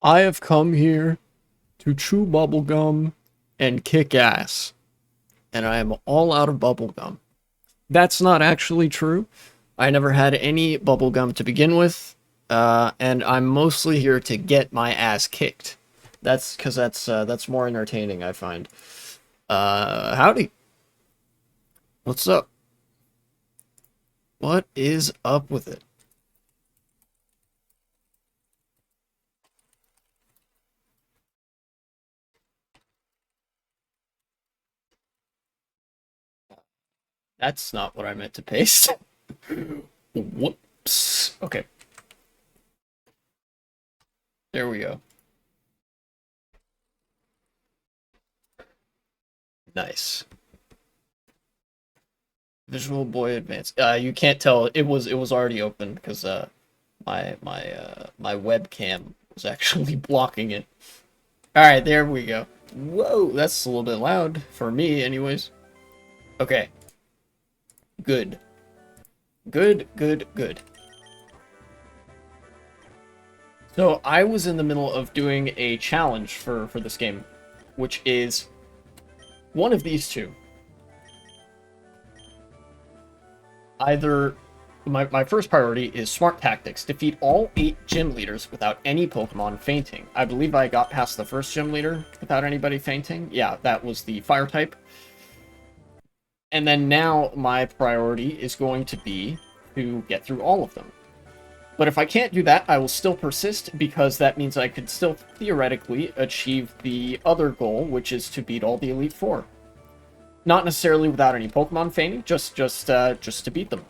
I have come here to chew bubblegum and kick ass, and I am all out of bubblegum. That's not actually true. I never had any bubblegum to begin with, and I'm mostly here to get my ass kicked. That's because that's more entertaining, I find. Howdy. What's up? What is up with it? That's not what I meant to paste. Whoops. Okay, there we go. Nice. Visual Boy Advance. You can't tell it was already open because my webcam was actually blocking it. All right, there we go. Whoa, that's a little bit loud for me, anyways. Okay, good, good, good, good. So I was in the middle of doing a challenge for this game, which is one of these two. Either my first priority is Smart Tactics. Defeat all 8 gym leaders without any Pokemon fainting. I believe I got past the first gym leader without anybody fainting. Yeah, that was the fire type. And then now my priority is going to be to get through all of them. But if I can't do that, I will still persist, because that means I could still theoretically achieve the other goal, which is to beat all the Elite Four. Not necessarily without any Pokemon fainting, just to beat them,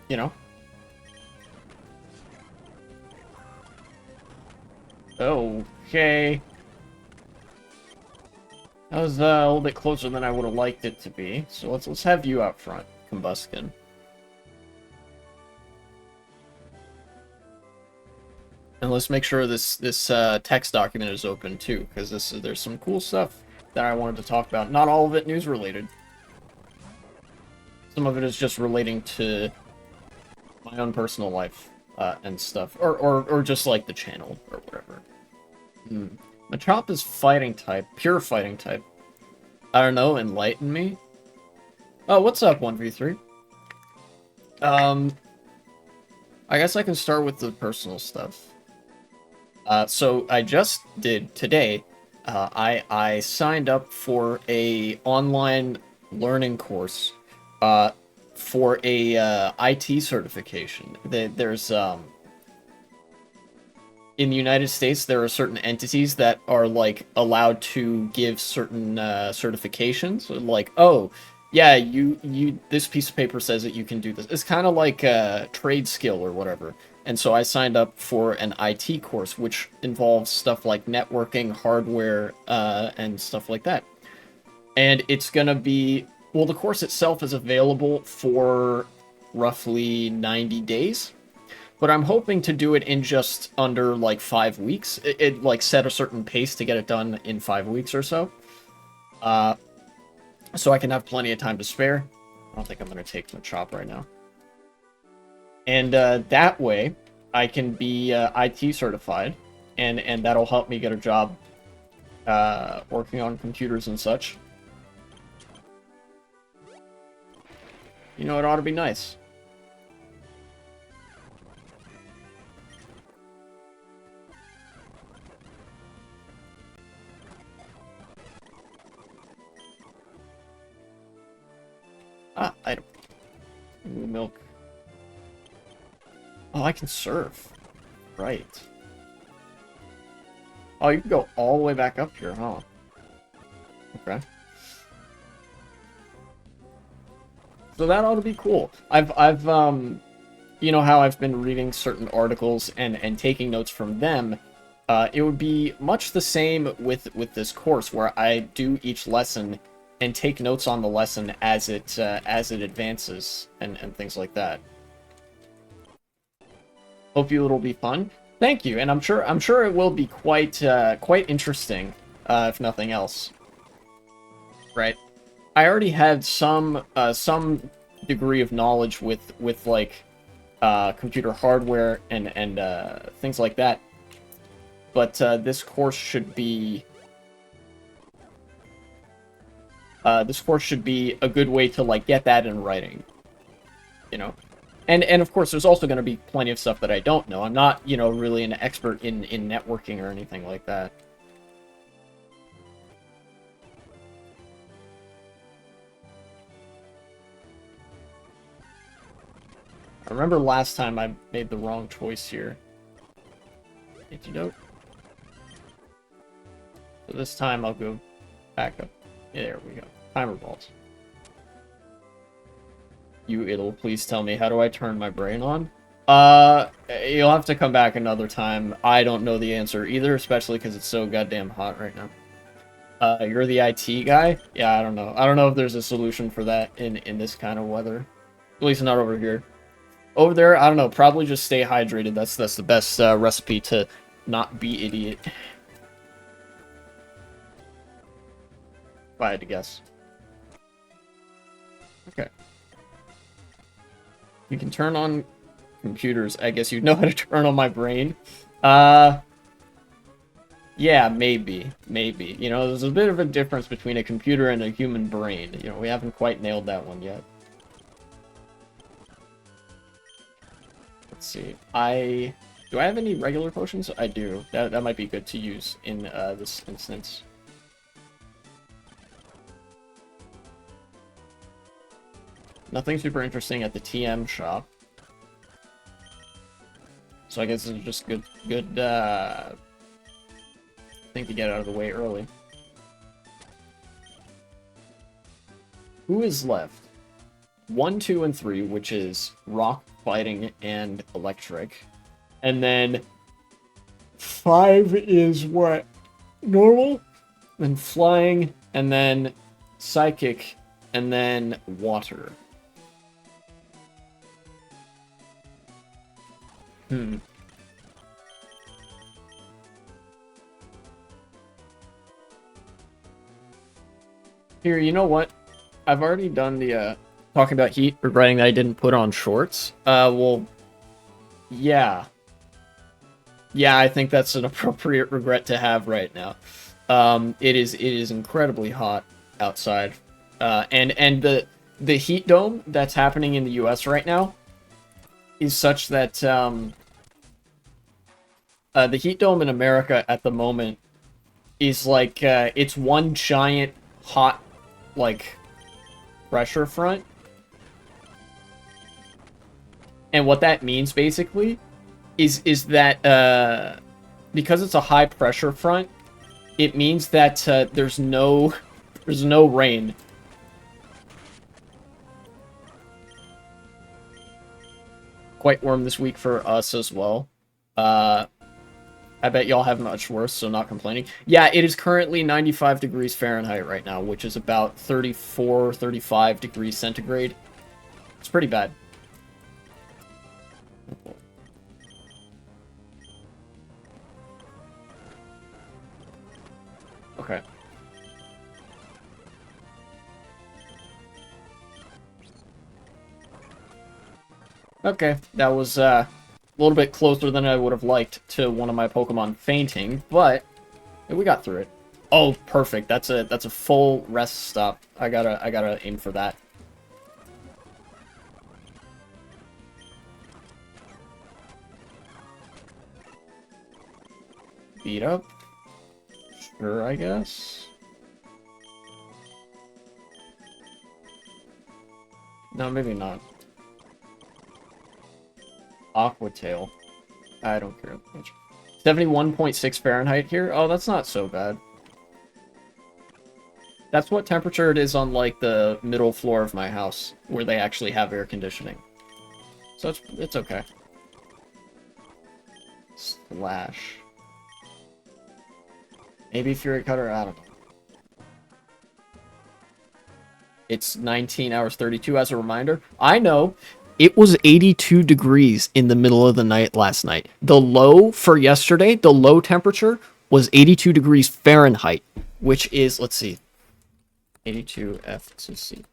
you know. Okay. That was a little bit closer than I would have liked it to be. So let's have you out front, Combuskin. And let's make sure this text document is open too, because there's some cool stuff that I wanted to talk about. Not all of it news related. Some of it is just relating to my own personal life and stuff, or just like the channel or whatever. Machop is fighting type, pure fighting type. I don't know, enlighten me. Oh, what's up, 1v3? I guess I can start with the personal stuff. So I just did today. I signed up for a online learning course for a IT certification. There's in the United States, there are certain entities that are like allowed to give certain certifications. Like, oh, yeah, you this piece of paper says that you can do this. It's kind of like a trade skill or whatever. And so I signed up for an IT course, which involves stuff like networking, hardware, and stuff like that. And it's gonna be, well, the course itself is available for roughly 90 days. But I'm hoping to do it in just under like 5 weeks. It like set a certain pace to get it done in 5 weeks or so. So I can have plenty of time to spare. I don't think I'm going to take Machop right now. And that way, I can be IT certified, and that'll help me get a job working on computers and such. You know, it ought to be nice. Ah, item. Ooh, milk. Oh, I can serve. Right. Oh, you can go all the way back up here, huh? Okay. So that ought to be cool. I've you know how I've been reading certain articles and taking notes from them. It would be much the same with this course, where I do each lesson and take notes on the lesson as it advances and things like that. Hope it'll be fun. Thank you, and I'm sure it will be quite interesting, if nothing else. Right. I already had some degree of knowledge with like computer hardware and things like that. but this course should be a good way to like get that in writing, you know. And of course, there's also going to be plenty of stuff that I don't know. I'm not, you know, really an expert in networking or anything like that. I remember last time I made the wrong choice here. Antidote. So this time I'll go back up. Yeah, there we go. Timer balls. It'll please tell me, how do I turn my brain on? You'll have to come back another time. I don't know the answer either, especially because it's so goddamn hot right now. You're the IT guy? Yeah, I don't know. I don't know if there's a solution for that in this kind of weather. At least not over here. Over there, I don't know. Probably just stay hydrated. That's the best recipe to not be idiot. If I had to guess. Okay. You can turn on computers. I guess you'd know how to turn on my brain. Yeah, maybe. Maybe. You know, there's a bit of a difference between a computer and a human brain. You know, we haven't quite nailed that one yet. Let's see. Do I have any regular potions? I do. That might be good to use in this instance. Nothing super interesting at the TM shop. So I guess this is just good thing to get out of the way early. Who is left? 1, 2, and 3, which is rock, fighting, and electric. And then 5 is what? Normal? Then flying, and then psychic, and then water. Here, you know what? I've already done the, talking about heat, regretting that I didn't put on shorts. Well, yeah. Yeah, I think that's an appropriate regret to have right now. It is incredibly hot outside. And the heat dome that's happening in the US right now is such that, the heat dome in America at the moment is like, it's one giant hot, like, pressure front. And what that means, basically, is that, because it's a high pressure front, it means that, there's no rain. Quite warm this week for us as well. I bet y'all have much worse, so not complaining. Yeah, it is currently 95 degrees Fahrenheit right now, which is about 34, 35 degrees centigrade. It's pretty bad. Okay. Okay, that was, a little bit closer than I would have liked to one of my Pokemon fainting, but we got through it. Oh, perfect. That's a full rest stop. I gotta aim for that. Beat up? Sure, I guess. No, maybe not. Aqua Tail. I don't care that much. 71.6 Fahrenheit here? Oh, that's not so bad. That's what temperature it is on, like, the middle floor of my house, where they actually have air conditioning. So it's okay. Slash. Maybe Fury Cutter? I don't know. It's 19 hours 32 as a reminder. I know! It was 82 degrees in the middle of the night last night. The low for yesterday, the low temperature, was 82 degrees Fahrenheit, which is, let's see, 82 FCC.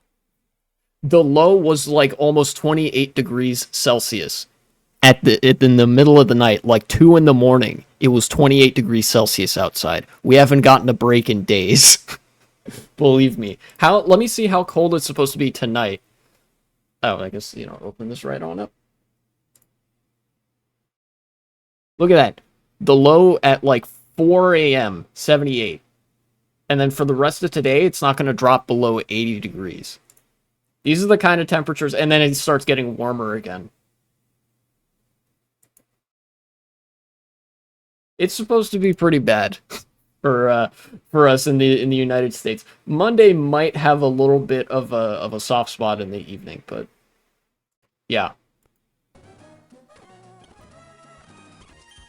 The low was like almost 28 degrees Celsius. in the middle of the night, like 2 in the morning, it was 28 degrees Celsius outside. We haven't gotten a break in days. Believe me. Let me see how cold it's supposed to be tonight. Oh, I guess, open this right on up. Look at that. The low at like 4 a.m., 78. And then for the rest of today, it's not going to drop below 80 degrees. These are the kind of temperatures, and then it starts getting warmer again. It's supposed to be pretty bad for us in the United States. Monday might have a little bit of a soft spot in the evening, but yeah.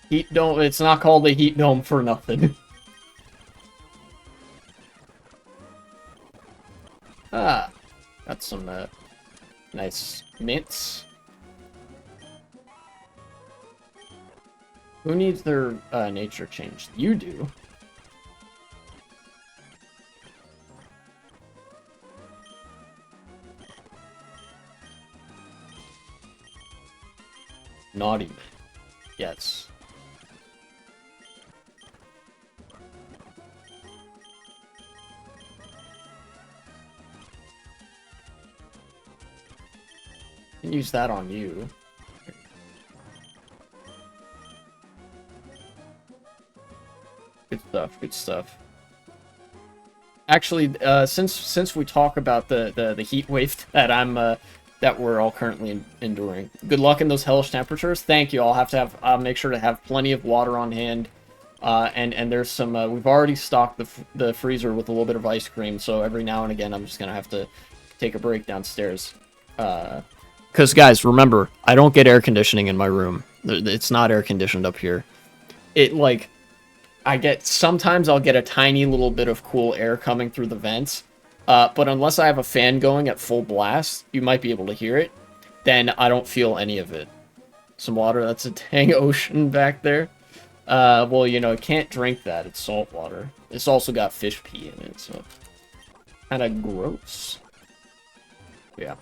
Heat dome. It's not called a heat dome for nothing. Ah, got some nice mints. Who needs their nature changed? You do. Naughty man. Yes. Can use that on you. Good stuff. Good stuff. Actually, since we talk about the heat wave that we're all currently enduring, good luck in those hellish temperatures. Thank you. I'll make sure to have plenty of water on hand. And there's some. We've already stocked the freezer with a little bit of ice cream. So every now and again, I'm just gonna have to take a break downstairs. Because, guys, remember, I don't get air conditioning in my room. It's not air conditioned up here. Sometimes I'll get a tiny little bit of cool air coming through the vents. But unless I have a fan going at full blast, you might be able to hear it, then I don't feel any of it. Some water, that's a dang ocean back there. Well, it can't drink that. It's salt water. It's also got fish pee in it, so kind of gross. Yeah.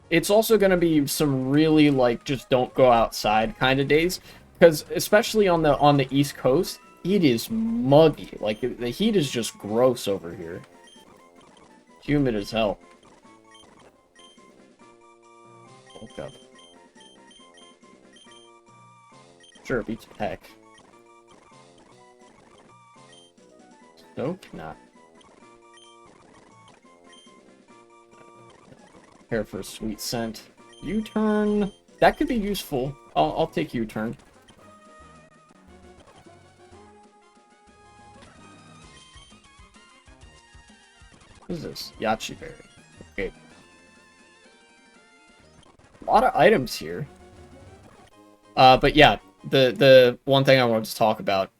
It's also going to be some really, just don't go outside kind of days. Because, especially on the East Coast, it is muggy. Like, the heat is just gross over here. Humid as hell. Woke up. Sure, beats peck. Nope, not. Prepare for a sweet scent. U-turn. That could be useful. I'll take U-turn. What is this? Yachi berry. Okay. A lot of items here. But yeah, the one thing I wanted to talk about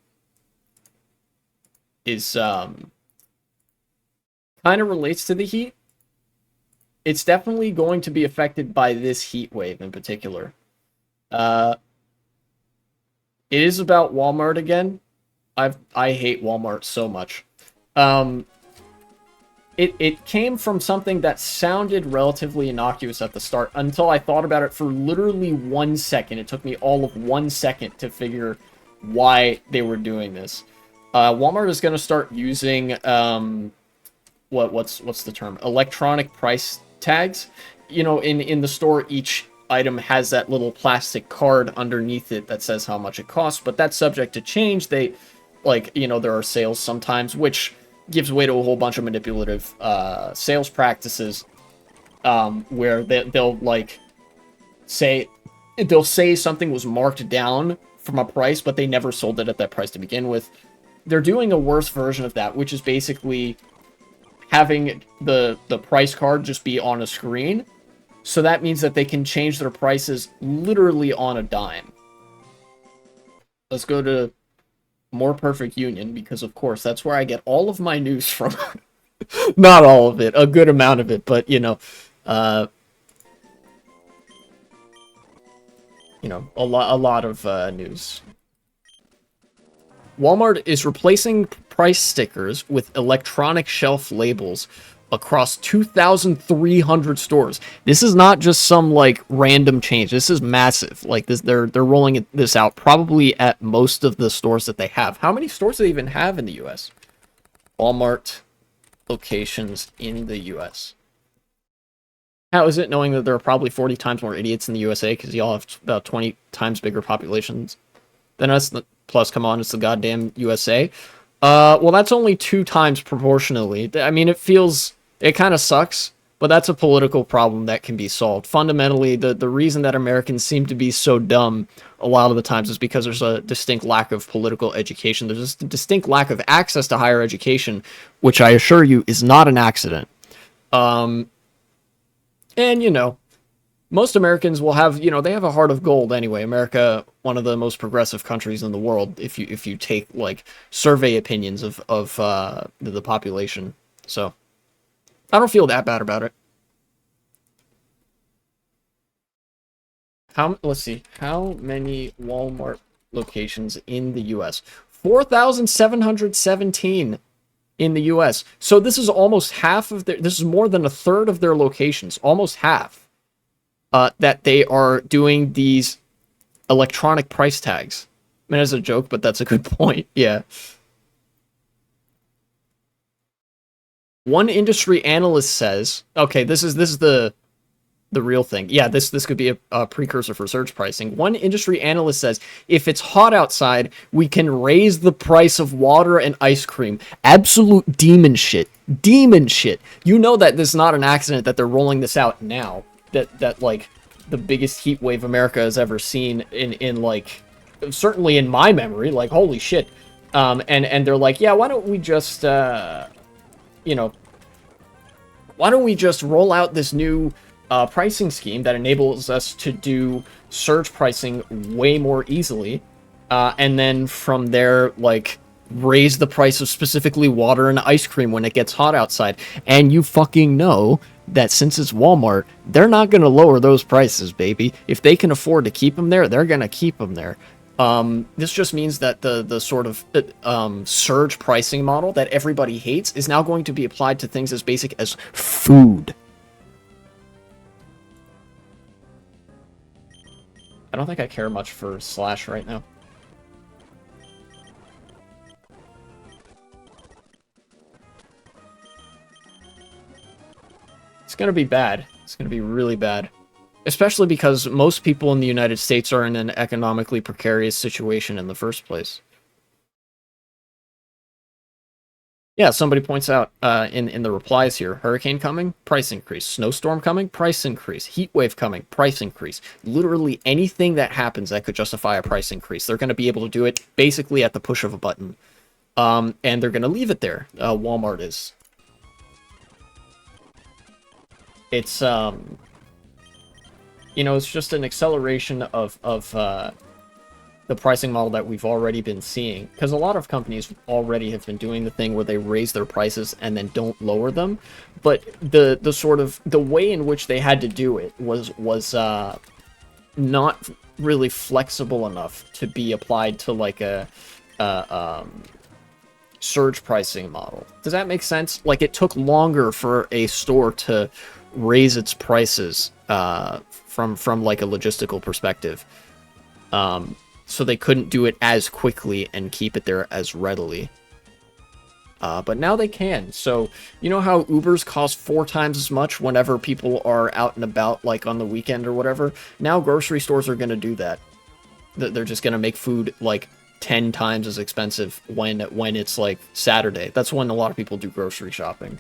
is kind of relates to the heat. It's definitely going to be affected by this heat wave in particular. It is about Walmart again. I hate Walmart so much. It came from something that sounded relatively innocuous at the start until I thought about it for literally 1 second. It took me all of 1 second to figure why they were doing this. Walmart is going to start using what's the term? Electronic price tags. In the store, each item has that little plastic card underneath it that says how much it costs, but that's subject to change. There are sales sometimes, which gives way to a whole bunch of manipulative sales practices, where they'll say something was marked down from a price, but they never sold it at that price to begin with. They're doing a worse version of that, which is basically having the price card just be on a screen. So that means that they can change their prices literally on a dime. Let's go to More Perfect Union, because of course that's where I get all of my news from. Not all of it, a good amount of it, but a lot of news. Walmart is replacing price stickers with electronic shelf labels across 2,300 stores. This is not just some like random change. This is massive. Like this, they're rolling this out probably at most of the stores that they have. How many stores do they even have in the U.S.? Walmart locations in the U.S. How is it knowing that there are probably 40 times more idiots in the USA because y'all have about 20 times bigger populations than us? Plus, come on, it's the goddamn USA. Well, that's only 2 times proportionally. I mean, it kind of sucks, but that's a political problem that can be solved. Fundamentally, the reason that Americans seem to be so dumb a lot of the times is because there's a distinct lack of political education. There's a distinct lack of access to higher education, which I assure you is not an accident. And, you know, most Americans will have, you know, they have a heart of gold anyway. America, one of the most progressive countries in the world, if you take, like, survey opinions of the population. So, I don't feel that bad about it. Let's see, how many Walmart locations in the U.S.? 4,717 in the U.S. So this is almost half of this is more than a third of their locations, almost half, that they are doing these electronic price tags. I mean, as a joke, but that's a good point. Yeah. One industry analyst says, okay, this is the real thing. Yeah, this could be a precursor for surge pricing. One industry analyst says, if it's hot outside, we can raise the price of water and ice cream. Absolute demon shit. Demon shit. You know that this is not an accident that they're rolling this out now. That like the biggest heat wave America has ever seen in like, certainly in my memory, like holy shit. And they're like, yeah, why don't we just you know, why don't we just roll out this new pricing scheme that enables us to do surge pricing way more easily, and then from there, like, raise the price of specifically water and ice cream when it gets hot outside. And you fucking know that since it's Walmart, they're not going to lower those prices, baby. If they can afford to keep them there, they're going to keep them there. This just means that the sort of surge pricing model that everybody hates is now going to be applied to things as basic as food. I don't think I care much for Slash right now. It's gonna be bad. It's gonna be really bad. Especially because most people in the United States are in an economically precarious situation in the first place. Yeah, somebody points out in the replies here, hurricane coming, price increase. Snowstorm coming, price increase. Heat wave coming, price increase. Literally anything that happens that could justify a price increase, they're going to be able to do it basically at the push of a button. And they're going to leave it there. Walmart is. It's, you know, it's just an acceleration of the pricing model that we've already been seeing, because a lot of companies already have been doing the thing where they raise their prices and then don't lower them, but the sort of the way in which they had to do it was not really flexible enough to be applied to like a surge pricing model. Does that make sense? Like, it took longer for a store to raise its prices from like a logistical perspective. So they couldn't do it as quickly and keep it there as readily. But now they can. So, you know how Ubers cost 4 times as much whenever people are out and about, like on the weekend or whatever? Now grocery stores are going to do that. They're just going to make food like 10 times as expensive when it's like Saturday. That's when a lot of people do grocery shopping.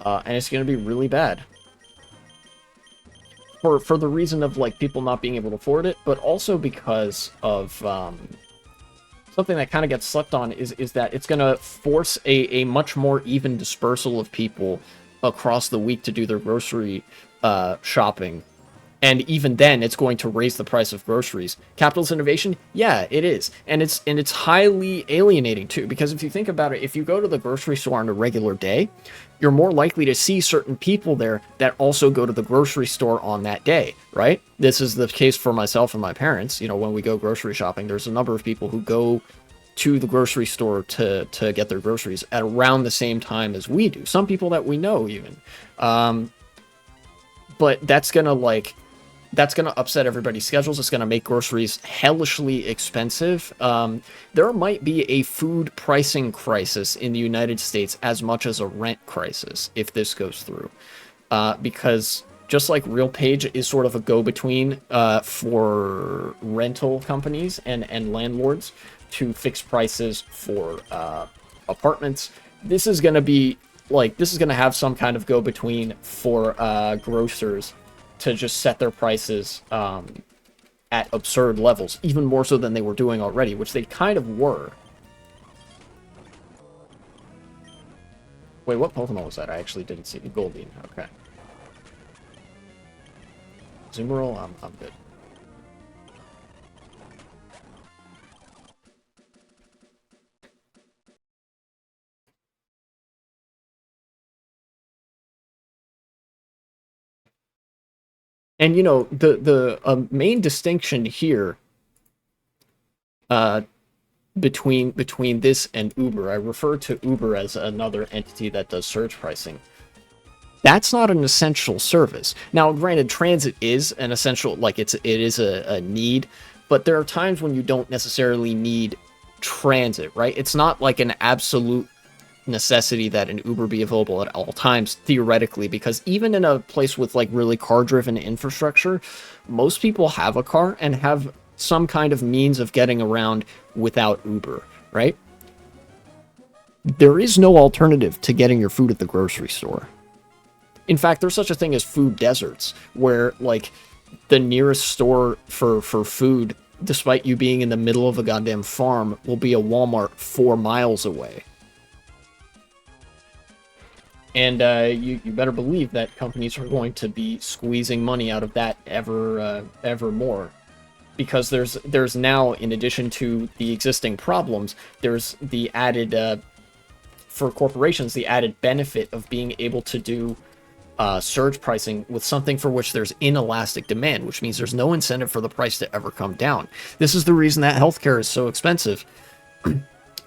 And it's going to be really bad. For the reason of, like, people not being able to afford it, but also because of something that kind of gets slept on is that it's going to force a much more even dispersal of people across the week to do their grocery shopping. And even then, it's going to raise the price of groceries. Capitalist innovation? Yeah, it is. And it's highly alienating, too. Because if you think about it, if you go to the grocery store on a regular day, you're more likely to see certain people there that also go to the grocery store on that day, right? This is the case for myself and my parents. You know, when we go grocery shopping, there's a number of people who go to the grocery store to get their groceries at around the same time as we do. Some people that we know even. But that's gonna upset everybody's schedules. It's gonna make groceries hellishly expensive. There might be a food pricing crisis in the United States as much as a rent crisis if this goes through, because just like RealPage is sort of a go-between for rental companies and landlords to fix prices for apartments, this is gonna have some kind of go-between for grocers to just set their prices at absurd levels, even more so than they were doing already, which they kind of were. Wait, what Pokemon was that? I actually didn't see. Goldeen, okay. Zoomerl, I'm good. And you know, the main distinction here between this and Uber, I refer to Uber as another entity that does surge pricing. That's not an essential service. Now, granted, transit is an essential, like it is a need, but there are times when you don't necessarily need transit, right? It's not like an absolute necessity that an Uber be available at all times, theoretically, because even in a place with like really car-driven infrastructure, most people have a car and have some kind of means of getting around without Uber, right? There is no alternative to getting your food at the grocery store. In fact, there's such a thing as food deserts, where like the nearest store for food, despite you being in the middle of a goddamn farm, will be a Walmart 4 miles away. And you better believe that companies are going to be squeezing money out of that ever more, because there's now, in addition to the existing problems, there's the added for corporations, the added benefit of being able to do surge pricing with something for which there's inelastic demand, which means there's no incentive for the price to ever come down. This is the reason that healthcare is so expensive.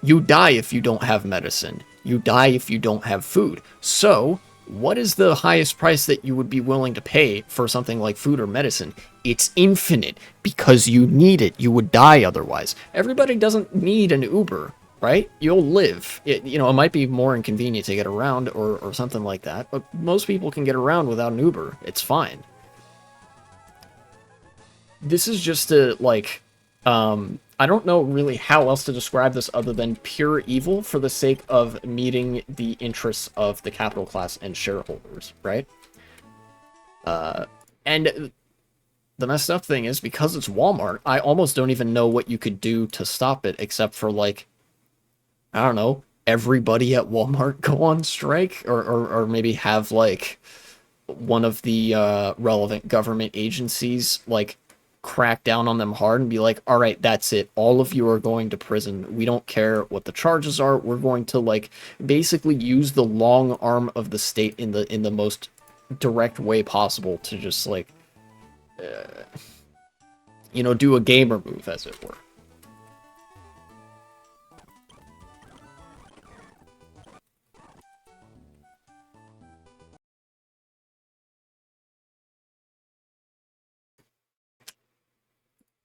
You die if you don't have medicine. You die if you don't have food. So, what is the highest price that you would be willing to pay for something like food or medicine? It's infinite, because you need it. You would die otherwise. Everybody doesn't need an Uber, right? You'll live. It might be more inconvenient to get around or something like that, but most people can get around without an Uber. It's fine. This is just I don't know really how else to describe this other than pure evil for the sake of meeting the interests of the capital class and shareholders, right? And the messed up thing is, because it's Walmart, I almost don't even know what you could do to stop it, except for, like, I don't know, everybody at Walmart go on strike, or maybe have, like, one of the relevant government agencies, like, crack down on them hard and be like, all right, that's it, all of you are going to prison, we don't care what the charges are, we're going to, like, basically use the long arm of the state in the most direct way possible to just, like, do a gamer move, as it were.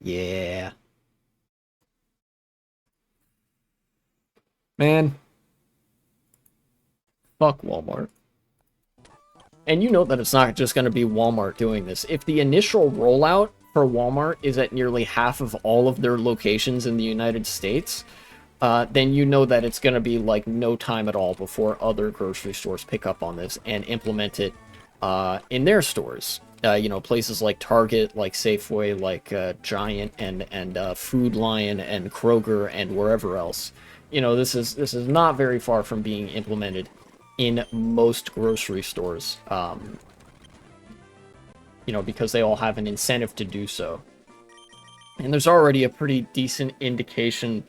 Yeah. Man. Fuck Walmart. And you know that it's not just going to be Walmart doing this. If the initial rollout for Walmart is at nearly half of all of their locations in the United States, then you know that it's going to be like no time at all before other grocery stores pick up on this and implement it in their stores. Places like Target, like Safeway, like Giant, and Food Lion, and Kroger, and wherever else. This is not very far from being implemented in most grocery stores, because they all have an incentive to do so. And there's already a pretty decent indication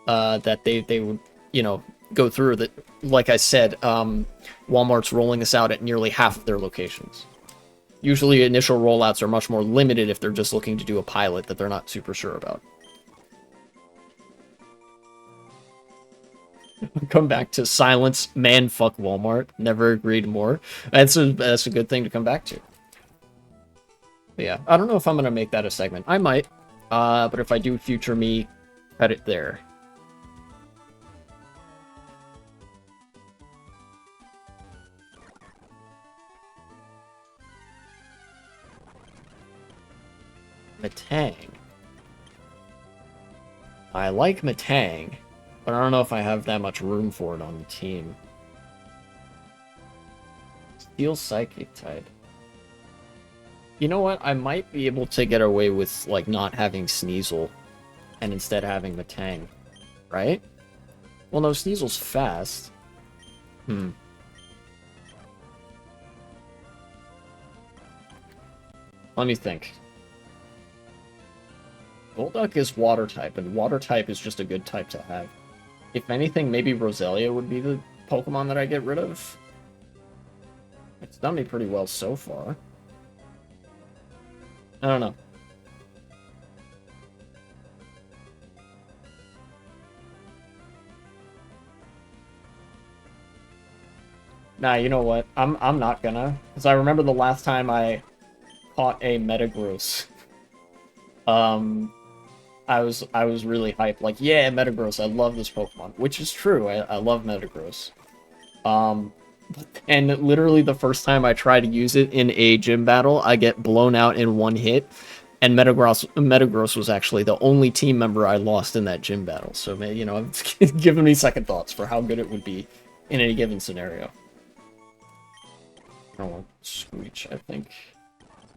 that they would, go through that. Like I said, Walmart's rolling this out at nearly half of their locations. Usually initial rollouts are much more limited if they're just looking to do a pilot that they're not super sure about. Come back to silence, man, fuck Walmart. Never agreed more. That's a good thing to come back to. But yeah, I don't know if I'm gonna make that a segment. I might. But if I do, future me, cut it there. Metang. I like Metang, but I don't know if I have that much room for it on the team. Steel Psychic type. You know what? I might be able to get away with, like, not having Sneasel and instead having Metang, right? Well, no, Sneasel's fast. Let me think. Golduck is water type, and water type is just a good type to have. If anything, maybe Roselia would be the Pokemon that I get rid of. It's done me pretty well so far. I don't know. Nah, you know what? I'm not gonna, because I remember the last time I caught a Metagross. I was really hyped. Like, yeah, Metagross, I love this Pokemon, which is true. I love Metagross. And literally the first time I try to use it in a gym battle, I get blown out in one hit. And Metagross was actually the only team member I lost in that gym battle. So, you know, it's giving me second thoughts for how good it would be in any given scenario. I don't want Screech, I think.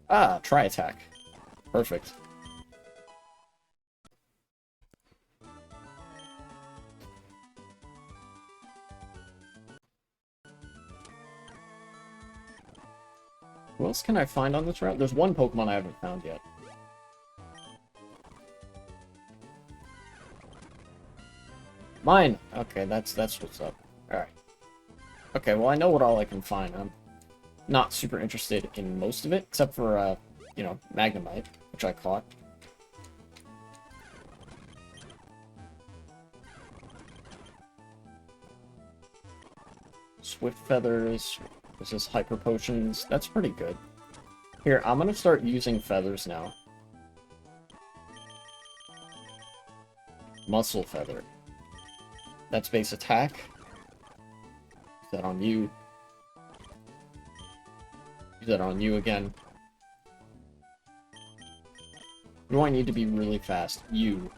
Ah, Tri Attack. Perfect. Who else can I find on this route? There's one Pokemon I haven't found yet. Mine! Okay, that's what's up. Alright. Okay, well I know what all I can find. I'm not super interested in most of it, except for, you know, Magnemite, which I caught. Swift Feathers, this is Hyper Potions, that's pretty good. Here, I'm gonna start using Feathers now. Muscle Feather. That's base attack. Use that on you. Use that on you again. Who do I need to be really fast? You.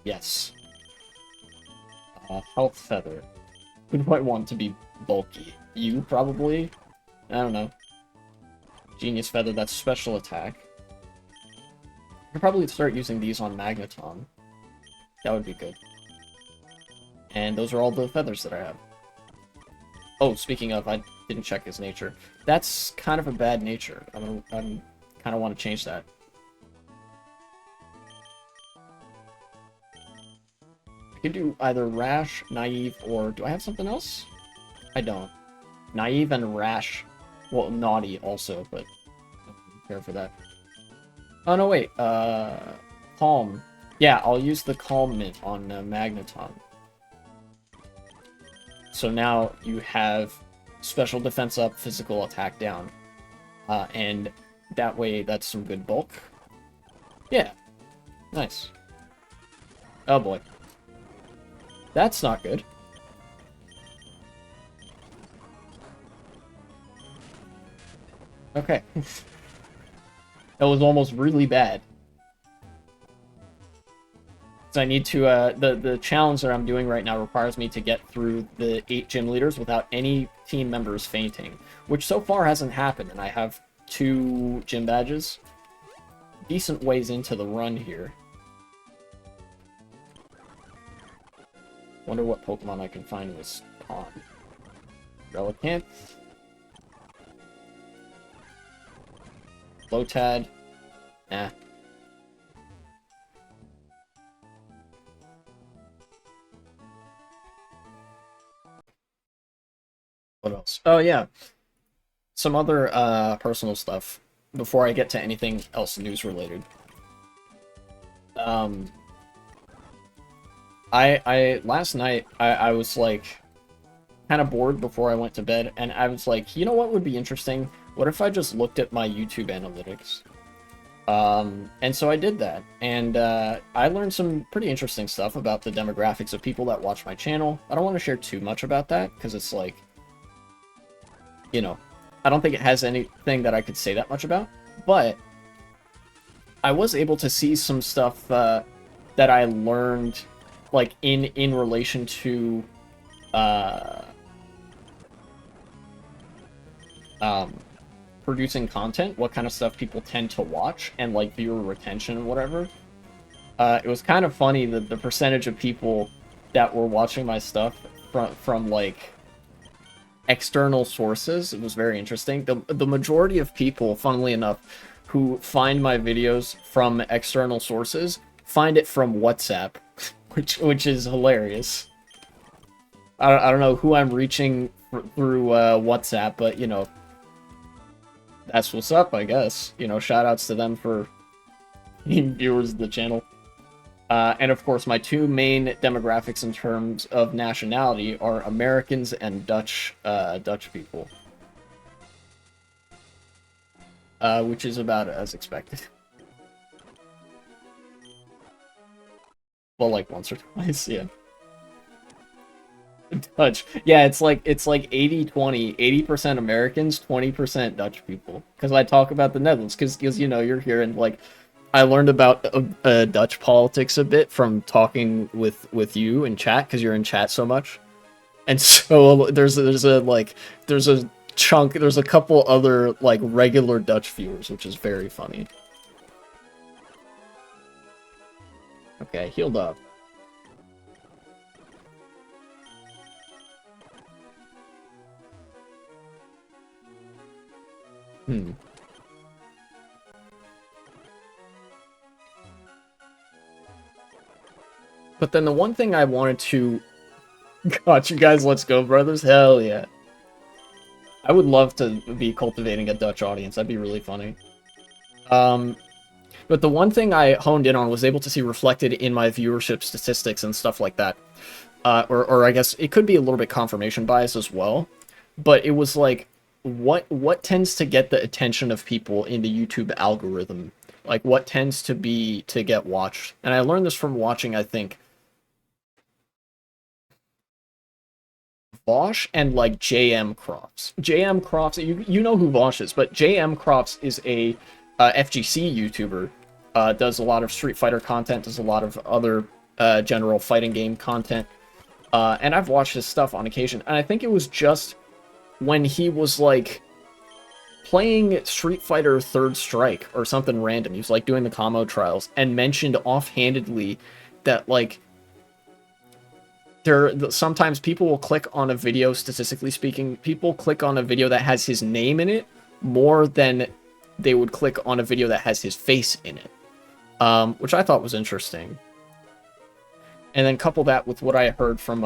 Yes. Health Feather. Who do I want to be bulky? You, probably? I don't know. Genius Feather, that's special attack. I could probably start using these on Magneton. That would be good. And those are all the feathers that I have. Oh, speaking of, I didn't check his nature. That's kind of a bad nature. I kind of want to change that. I could do either Rash, Naive, or do I have something else? I don't. Naive and Rash. Well, Naughty also, but I don't care for that. Oh, no, wait. Calm. Yeah, I'll use the Calm Mint on Magneton. So now you have special defense up, physical attack down. And that way, that's some good bulk. Yeah. Nice. Oh boy. That's not good. Okay. That was almost really bad. So I need to, the challenge that I'm doing right now requires me to get through the 8 gym leaders without any team members fainting, which so far hasn't happened, and I have 2 gym badges. Decent ways into the run here. Wonder what Pokemon I can find with Spawn. Relicanth. Lotad. Nah. What else? Oh, yeah. Some other personal stuff before I get to anything else news related. I last night I was like kind of bored before I went to bed, and I was like, you know what would be interesting? What if I just looked at my YouTube analytics? And so I did that, and I learned some pretty interesting stuff about the demographics of people that watch my channel. I don't want to share too much about that, because it's like, you know, I don't think it has anything that I could say that much about, but I was able to see some stuff that I learned, like, in relation to, uh, producing content, what kind of stuff people tend to watch, and like viewer retention and whatever. It was kind of funny that the percentage of people that were watching my stuff from like external sources, it was very interesting. The majority of people, funnily enough, who find my videos from external sources find it from WhatsApp, which is hilarious. I don't know who I'm reaching through WhatsApp, but you know, that's what's up, I guess. You know, shout outs to them for being viewers of the channel. And of course, my two main demographics in terms of nationality are Americans and Dutch people. Which is about as expected. Well, like once or twice, yeah. Dutch. Yeah, it's like 80-20, 80% Americans, 20% Dutch people. Because I talk about the Netherlands, because you know, you're here, and like I learned about Dutch politics a bit from talking with you in chat, because you're in chat so much. And so there's a chunk, there's a couple other like regular Dutch viewers, which is very funny. Okay, healed up. But then the one thing I wanted to... God, you guys, let's go, brothers. Hell yeah. I would love to be cultivating a Dutch audience. That'd be really funny. But the one thing I honed in on was able to see reflected in my viewership statistics and stuff like that. Or I guess it could be a little bit confirmation bias as well. But it was like, what tends to get the attention of people in the YouTube algorithm? Like, what tends to get watched? And I learned this from watching, I think, Vosh and like JM Crofts. JM Crofts, you know who Vosh is, but JM Crofts is a FGC YouTuber. Does a lot of Street Fighter content, does a lot of other general fighting game content. And I've watched his stuff on occasion, and I think it was just when he was like playing Street Fighter Third Strike or something random. He was like doing the combo trials and mentioned offhandedly that like sometimes people will click on a video, statistically speaking, people click on a video that has his name in it more than they would click on a video that has his face in it, which I thought was interesting. And then couple that with what I heard from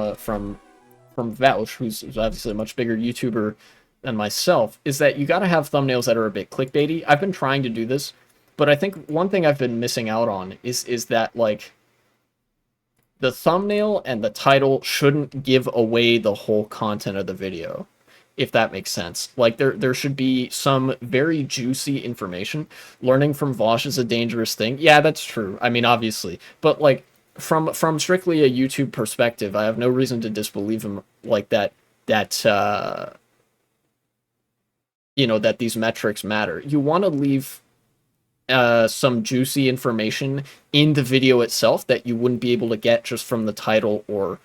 Vouch, who's obviously a much bigger YouTuber than myself, is that you got to have thumbnails that are a bit clickbaity. I've been trying to do this, but I think one thing I've been missing out on is that like the thumbnail and the title shouldn't give away the whole content of the video, if that makes sense. Like, there should be some very juicy information. Learning from Vosh is a dangerous thing. Yeah, that's true. I mean, obviously. But, like, from strictly a YouTube perspective, I have no reason to disbelieve him like that, you know, that these metrics matter. You want to leave some juicy information in the video itself that you wouldn't be able to get just from the title or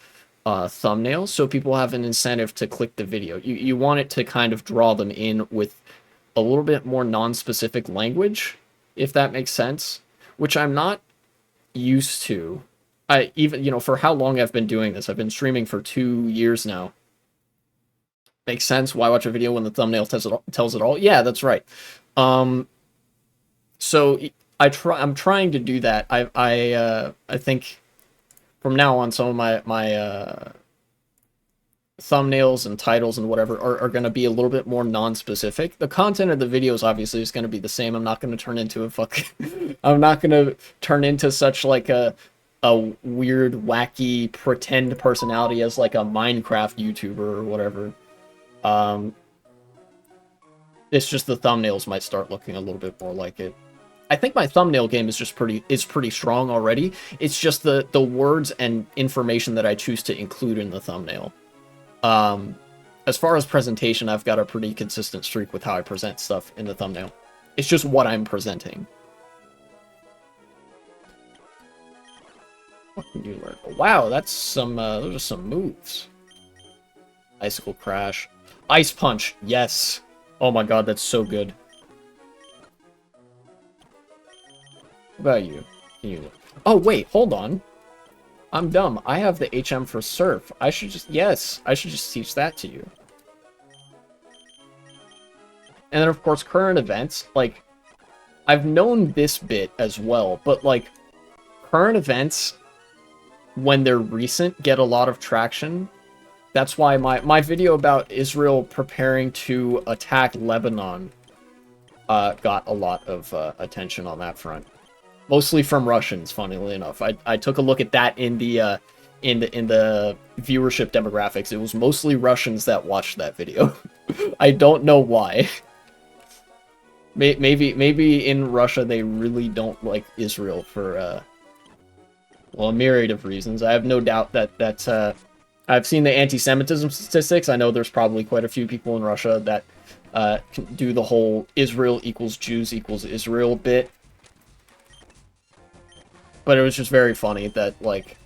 thumbnail, so people have an incentive to click the video. You want it to kind of draw them in with a little bit more non-specific language, if that makes sense, which I'm not used to. Even, you know, for how long I've been doing this, I've been streaming for 2 years now. Makes sense. Why watch a video when the thumbnail tells it all? Yeah, that's right. So I'm trying to do that. I think from now on, some of my thumbnails and titles and whatever are going to be a little bit more non-specific. The content of the videos obviously is going to be the same. I'm not going to turn into a I'm not going to turn into such like a a weird, wacky, pretend personality as like a Minecraft YouTuber or whatever. It's just the thumbnails might start looking a little bit more like it. I think my thumbnail game is just pretty strong already. It's just the words and information that I choose to include in the thumbnail. As far as presentation, I've got a pretty consistent streak with how I present stuff in the thumbnail. It's just what I'm presenting. What can you learn? Wow, that's some, those are some moves. Icicle Crash. Ice Punch, yes. Oh my god, that's so good. What about you? Can you... Oh, wait, hold on. I'm dumb. I have the HM for Surf. I should just... Yes, I should just teach that to you. And then, of course, current events. Like, I've known this bit as well, but, like, current events, when they're recent, get a lot of traction. That's why my video about Israel preparing to attack Lebanon got a lot of attention on that front. Mostly from Russians, funnily enough. I took a look at that in the viewership demographics. It was mostly Russians that watched that video. I don't know why. Maybe in Russia they really don't like Israel for well, a myriad of reasons. I have no doubt that I've seen the anti-Semitism statistics. I know there's probably quite a few people in Russia that can do the whole Israel equals Jews equals Israel bit. But it was just very funny that, like,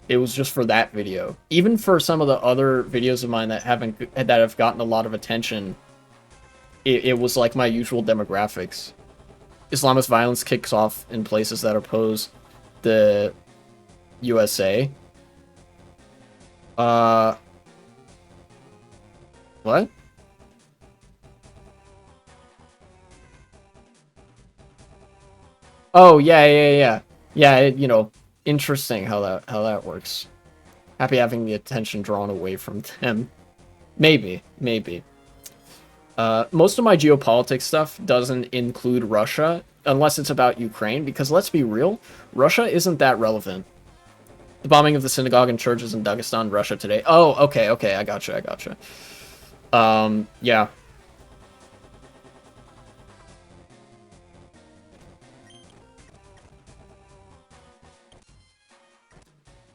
it was just for that video. Even for some of the other videos of mine that have gotten a lot of attention, it was like my usual demographics. Islamist violence kicks off in places that oppose the USA. What? Oh, yeah. Yeah, you know, interesting how that works. Happy having the attention drawn away from them. Maybe. Most of my geopolitics stuff doesn't include Russia, unless it's about Ukraine, because let's be real, Russia isn't that relevant. The bombing of the synagogue and churches in Dagestan, Russia today. Oh, okay, I gotcha. Yeah.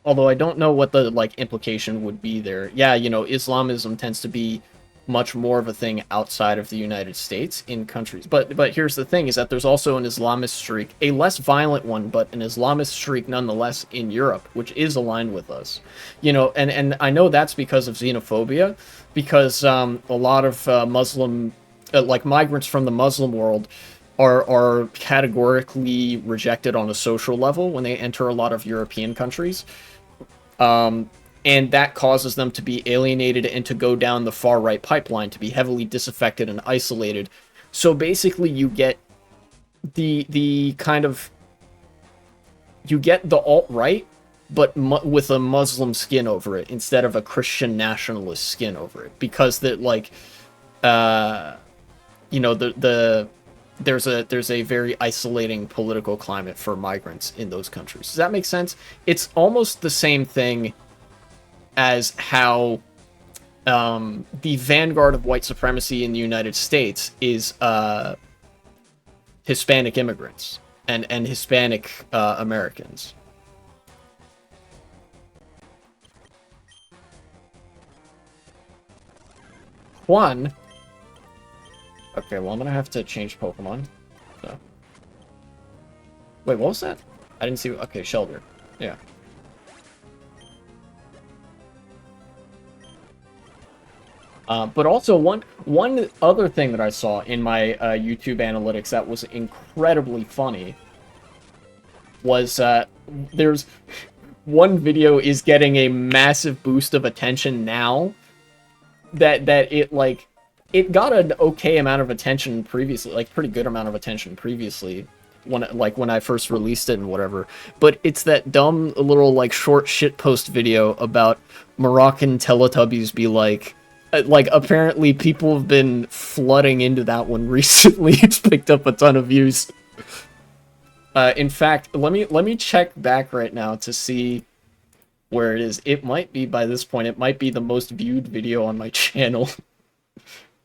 Although I don't know what the, like, implication would be there. Yeah, you know, Islamism tends to be much more of a thing outside of the United States in countries. But here's the thing, is that there's also an Islamist streak, a less violent one, but an Islamist streak nonetheless in Europe, which is aligned with us. You know, and I know that's because of xenophobia, because a lot of Muslim, like, migrants from the Muslim world are categorically rejected on a social level when they enter a lot of European countries. And that causes them to be alienated and to go down the far-right pipeline, to be heavily disaffected and isolated. So basically you get the kind of... You get the alt-right, but with a Muslim skin over it, instead of a Christian nationalist skin over it. Because, like, you know, there's a very isolating political climate for migrants in those countries. Does that make sense? It's almost the same thing as how the vanguard of white supremacy in the United States is Hispanic immigrants and Hispanic Americans. One. Okay, well, I'm gonna have to change Pokemon. So. Wait, what was that? I didn't see... Okay, Shelter. Yeah. But also, one other thing that I saw in my YouTube analytics that was incredibly funny was there's... One video is getting a massive boost of attention now that it, like... It got an okay amount of attention previously, like pretty good amount of attention previously, when I first released it and whatever. But it's that dumb little, like, short shitpost video about Moroccan Teletubbies be like apparently people have been flooding into that one recently. It's picked up a ton of views. In fact, let me check back right now to see where it is. It might be by this point. It might be the most viewed video on my channel,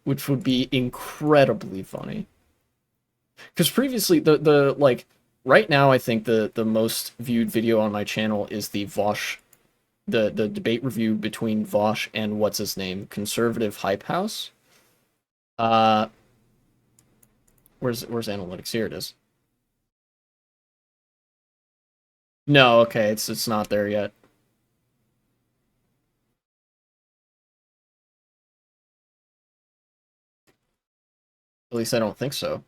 which would be incredibly funny. Because previously, the like right now, I think the most viewed video on my channel is the Vosh, the debate review between Vosh and what's his name, Conservative Hype House. Uh, where's analytics? Here it is. No, okay, it's not there yet. At least I don't think so.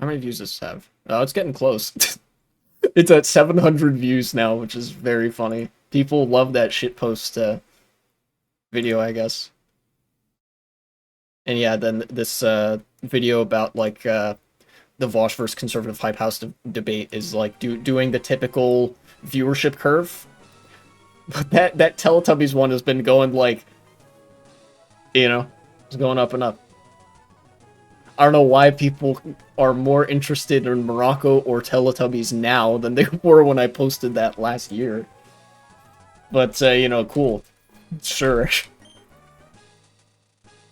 How many views does this have? Oh, it's getting close. It's at 700 views now, which is very funny. People love that shitpost video, I guess. And yeah, then this video about like the Vosh versus Conservative Hype House debate is like doing the typical viewership curve. But that Teletubbies one has been going like, it's going up and up. I don't know why people are more interested in Morocco or Teletubbies now than they were when I posted that last year. But, cool. Sure. Is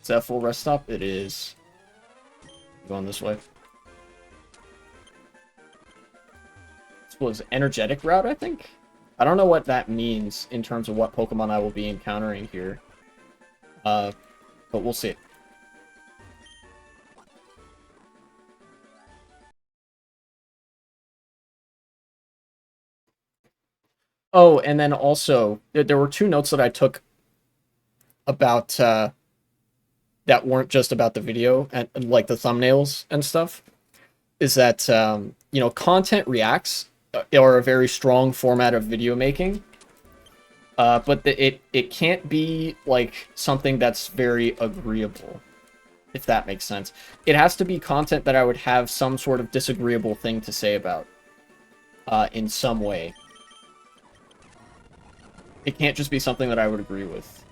that full rest stop? It is. Going this way. This was energetic route, I think? I don't know what that means in terms of what Pokemon I will be encountering here. But we'll see. Oh, and then also, there were two notes that I took about, that weren't just about the video, and like the thumbnails and stuff, is that, content reacts are a very strong format of video making, but it can't be, like, something that's very agreeable, if that makes sense. It has to be content that I would have some sort of disagreeable thing to say about, in some way. It can't just be something that I would agree with.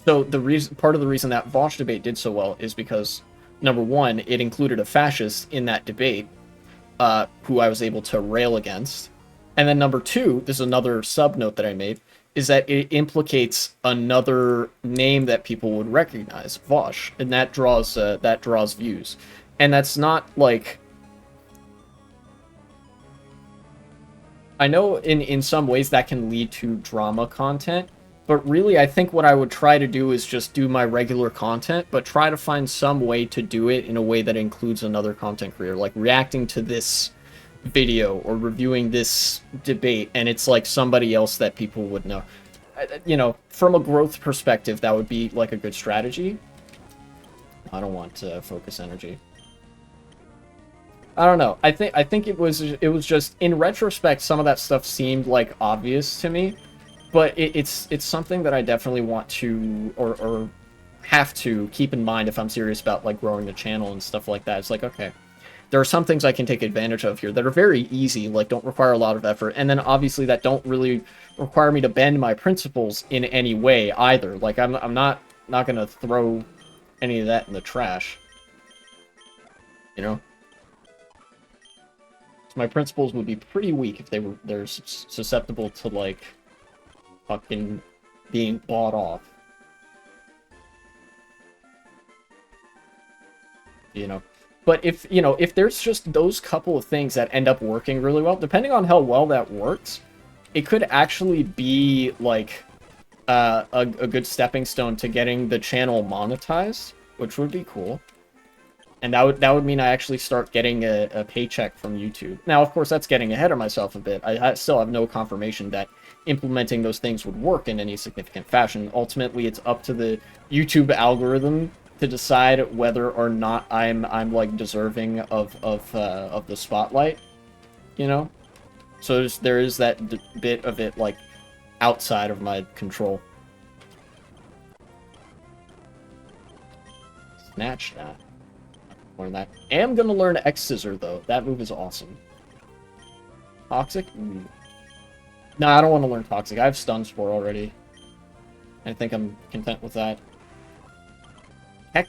So part of the reason that Vosh debate did so well is because, number one, it included a fascist in that debate, who I was able to rail against. And then number two, this is another sub note that I made, is that it implicates another name that people would recognize, Vosh, and that draws views. And that's not like, I know in some ways that can lead to drama content, but really I think what I would try to do is just do my regular content, but try to find some way to do it in a way that includes another content creator, like reacting to this video or reviewing this debate, and it's like somebody else that people would know. From a growth perspective, that would be like a good strategy. I don't want to focus energy. I don't know. I think it was just, in retrospect, some of that stuff seemed like obvious to me, but it's something that I definitely want to or have to keep in mind if I'm serious about like growing the channel and stuff like that. It's like, okay, there are some things I can take advantage of here that are very easy, like don't require a lot of effort, and then obviously that don't really require me to bend my principles in any way either. Like I'm not gonna throw any of that in the trash, My principles would be pretty weak if they're susceptible to like fucking being bought off. But if there's just those couple of things that end up working really well, depending on how well that works, it could actually be like a good stepping stone to getting the channel monetized, which would be cool. And that would mean I actually start getting a paycheck from YouTube. Now, of course, that's getting ahead of myself a bit. I still have no confirmation that implementing those things would work in any significant fashion. Ultimately, it's up to the YouTube algorithm to decide whether or not I'm like deserving of the spotlight. So there is that bit of it like outside of my control. Snatch that. Learn that. I am gonna learn X Scissor though. That move is awesome. Toxic? No, I don't want to learn Toxic. I have Stun Spore already. I think I'm content with that. Heck,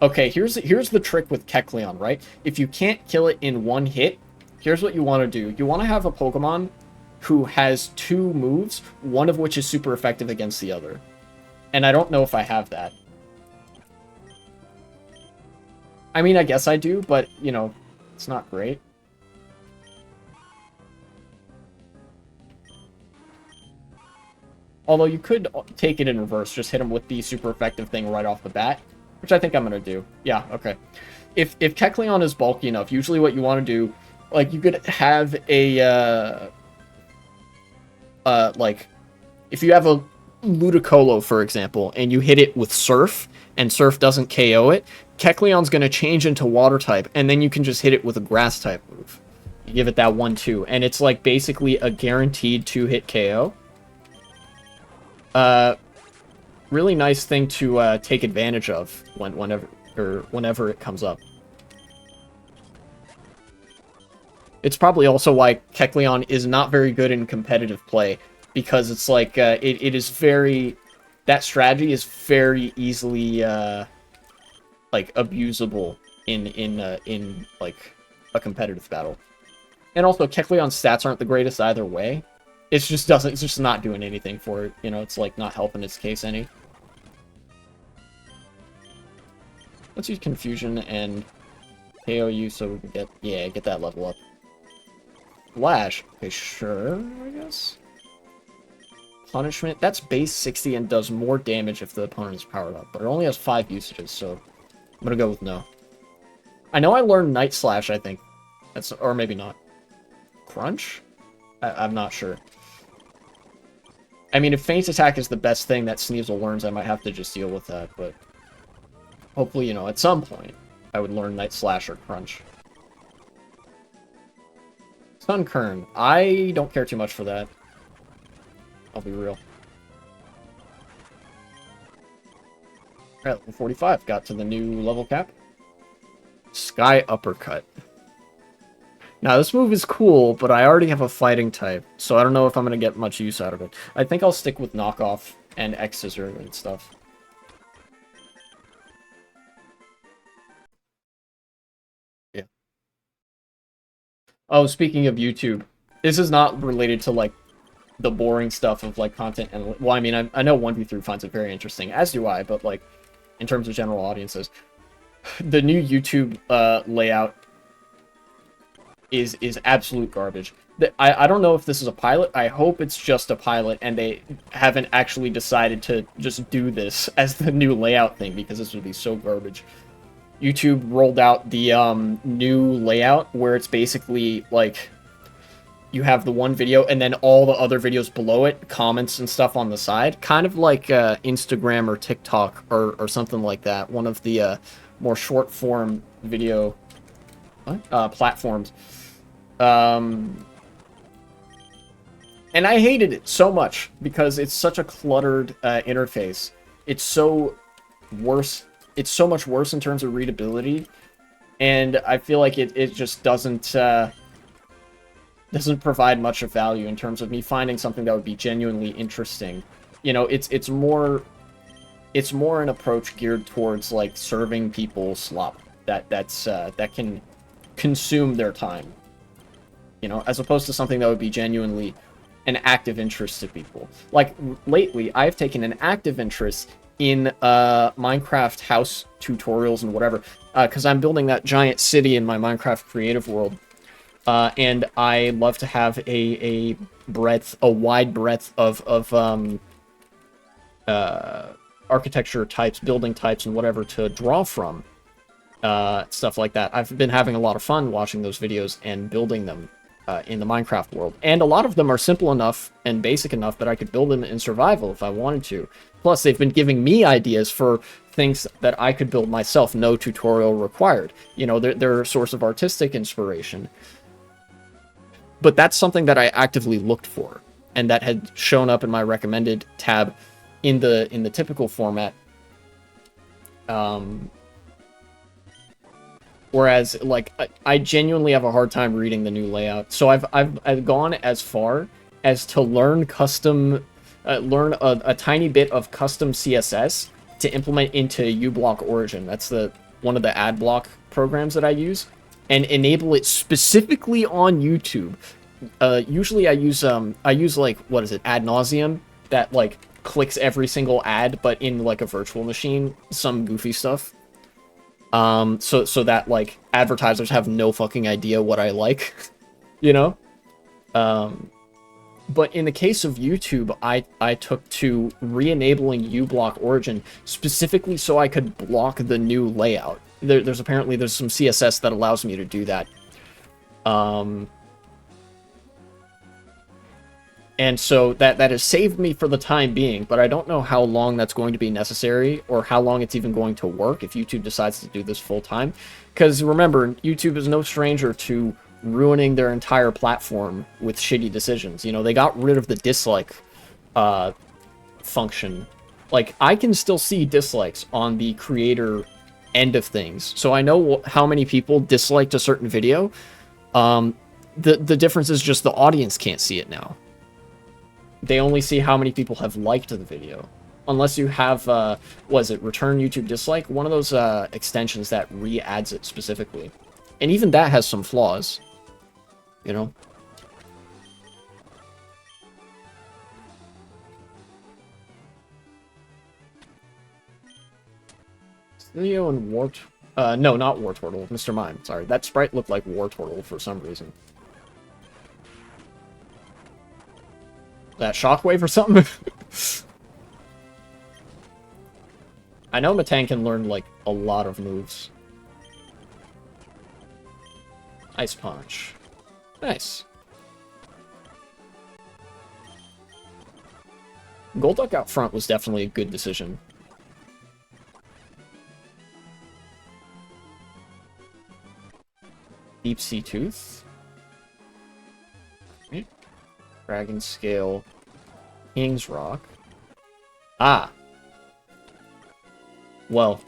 Okay, here's the trick with Kecleon, right? If you can't kill it in one hit, here's what you want to do. You want to have a Pokemon who has two moves, one of which is super effective against the other. And I don't know if I have that. I mean, I guess I do, but, you know, it's not great. Although you could take it in reverse, just hit him with the super effective thing right off the bat, which I think I'm going to do. Yeah, okay. If Kecleon is bulky enough, usually what you want to do, like, you could have a, like, if you have a Ludicolo, for example, and you hit it with Surf, and Surf doesn't KO it, Kecleon's going to change into Water type, and then you can just hit it with a Grass type move. You give it that 1-2, and it's, like, basically a guaranteed 2-hit KO. Really nice thing to take advantage of whenever it comes up. It's probably also why Kecleon is not very good in competitive play, because it's like it is very, that strategy is very easily like abusable in like a competitive battle. And also Kecleon's stats aren't the greatest either way. It's just not doing anything for it, you know, it's like not helping its case any. Let's use Confusion and KO you so we can get that level up. Flash. Okay, sure, I guess. Punishment. That's base 60 and does more damage if the opponent is powered up, but it only has 5 usages, so I'm gonna go with no. I know I learned Night Slash, I think. That's, or maybe not. Crunch? I'm not sure. I mean, if Feint Attack is the best thing that Sneasel learns, I might have to just deal with that, but hopefully, you know, at some point, I would learn Night Slash or Crunch. Sunkern. I don't care too much for that. I'll be real. Alright, level 45. Got to the new level cap. Sky Uppercut. Now, this move is cool, but I already have a fighting type, so I don't know if I'm going to get much use out of it. I think I'll stick with Knockoff and X-Scissor and stuff. Yeah. Oh, speaking of YouTube, this is not related to, like, the boring stuff of, like, content and... Well, I mean, I know 1v3 finds it very interesting, as do I, but, like, in terms of general audiences, the new YouTube layout is absolute garbage. I don't know if this is a pilot. I hope it's just a pilot and they haven't actually decided to just do this as the new layout thing, because this would be so garbage. YouTube rolled out the new layout where it's basically like you have the one video and then all the other videos below it, comments and stuff on the side, kind of like Instagram or TikTok or something like that. One of the more short form video platforms. And I hated it so much because it's such a cluttered interface. It's so worse. It's so much worse in terms of readability, and I feel like it just doesn't provide much of value in terms of me finding something that would be genuinely interesting. You know, it's more an approach geared towards like serving people slop that can consume their time. You know, as opposed to something that would be genuinely an active interest to people. Like, lately, I've taken an active interest in Minecraft house tutorials and whatever, because I'm building that giant city in my Minecraft creative world, and I love to have a wide breadth of architecture types, building types, and whatever to draw from, stuff like that. I've been having a lot of fun watching those videos and building them in the Minecraft world. And a lot of them are simple enough and basic enough that I could build them in survival if I wanted to. Plus, they've been giving me ideas for things that I could build myself, no tutorial required. You know, they're a source of artistic inspiration. But that's something that I actively looked for, and that had shown up in my recommended tab in the typical format. Whereas, like, I genuinely have a hard time reading the new layout. So I've gone as far as to learn learn a tiny bit of custom CSS to implement into uBlock Origin. That's the one of the ad block programs that I use and enable it specifically on YouTube. Usually I use like, what is it, Ad Nauseam, that like clicks every single ad, but in like a virtual machine, some goofy stuff. So that like advertisers have no fucking idea what I like, you know? But in the case of YouTube, I took to re-enabling uBlock Origin specifically so I could block the new layout. There's some CSS that allows me to do that. And so that has saved me for the time being, but I don't know how long that's going to be necessary or how long it's even going to work if YouTube decides to do this full time. Because remember, YouTube is no stranger to ruining their entire platform with shitty decisions. You know, they got rid of the dislike function. Like, I can still see dislikes on the creator end of things, so I know how many people disliked a certain video. The difference is just the audience can't see it now. They only see how many people have liked the video. Unless you have, was it return YouTube dislike? One of those extensions that re-adds it specifically. And even that has some flaws, you know? Leo and Wart... no, not Wartortle. Mr. Mime, sorry. That sprite looked like Wartortle for some reason. That Shockwave or something? I know Metang can learn, like, a lot of moves. Ice Punch. Nice. Golduck out front was definitely a good decision. Deep Sea Tooth. Dragon Scale. King's Rock. Ah. Well,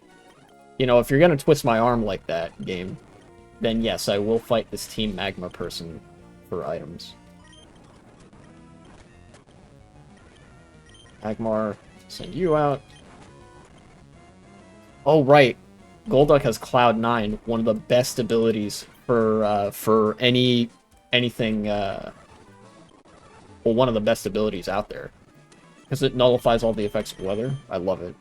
you know, if you're gonna twist my arm like that, game, then yes, I will fight this Team Magma person for items. Magmar, send you out. Oh, right. Golduck has Cloud 9, one of the best abilities for anything, well, one of the best abilities out there. Because it nullifies all the effects of weather. I love it.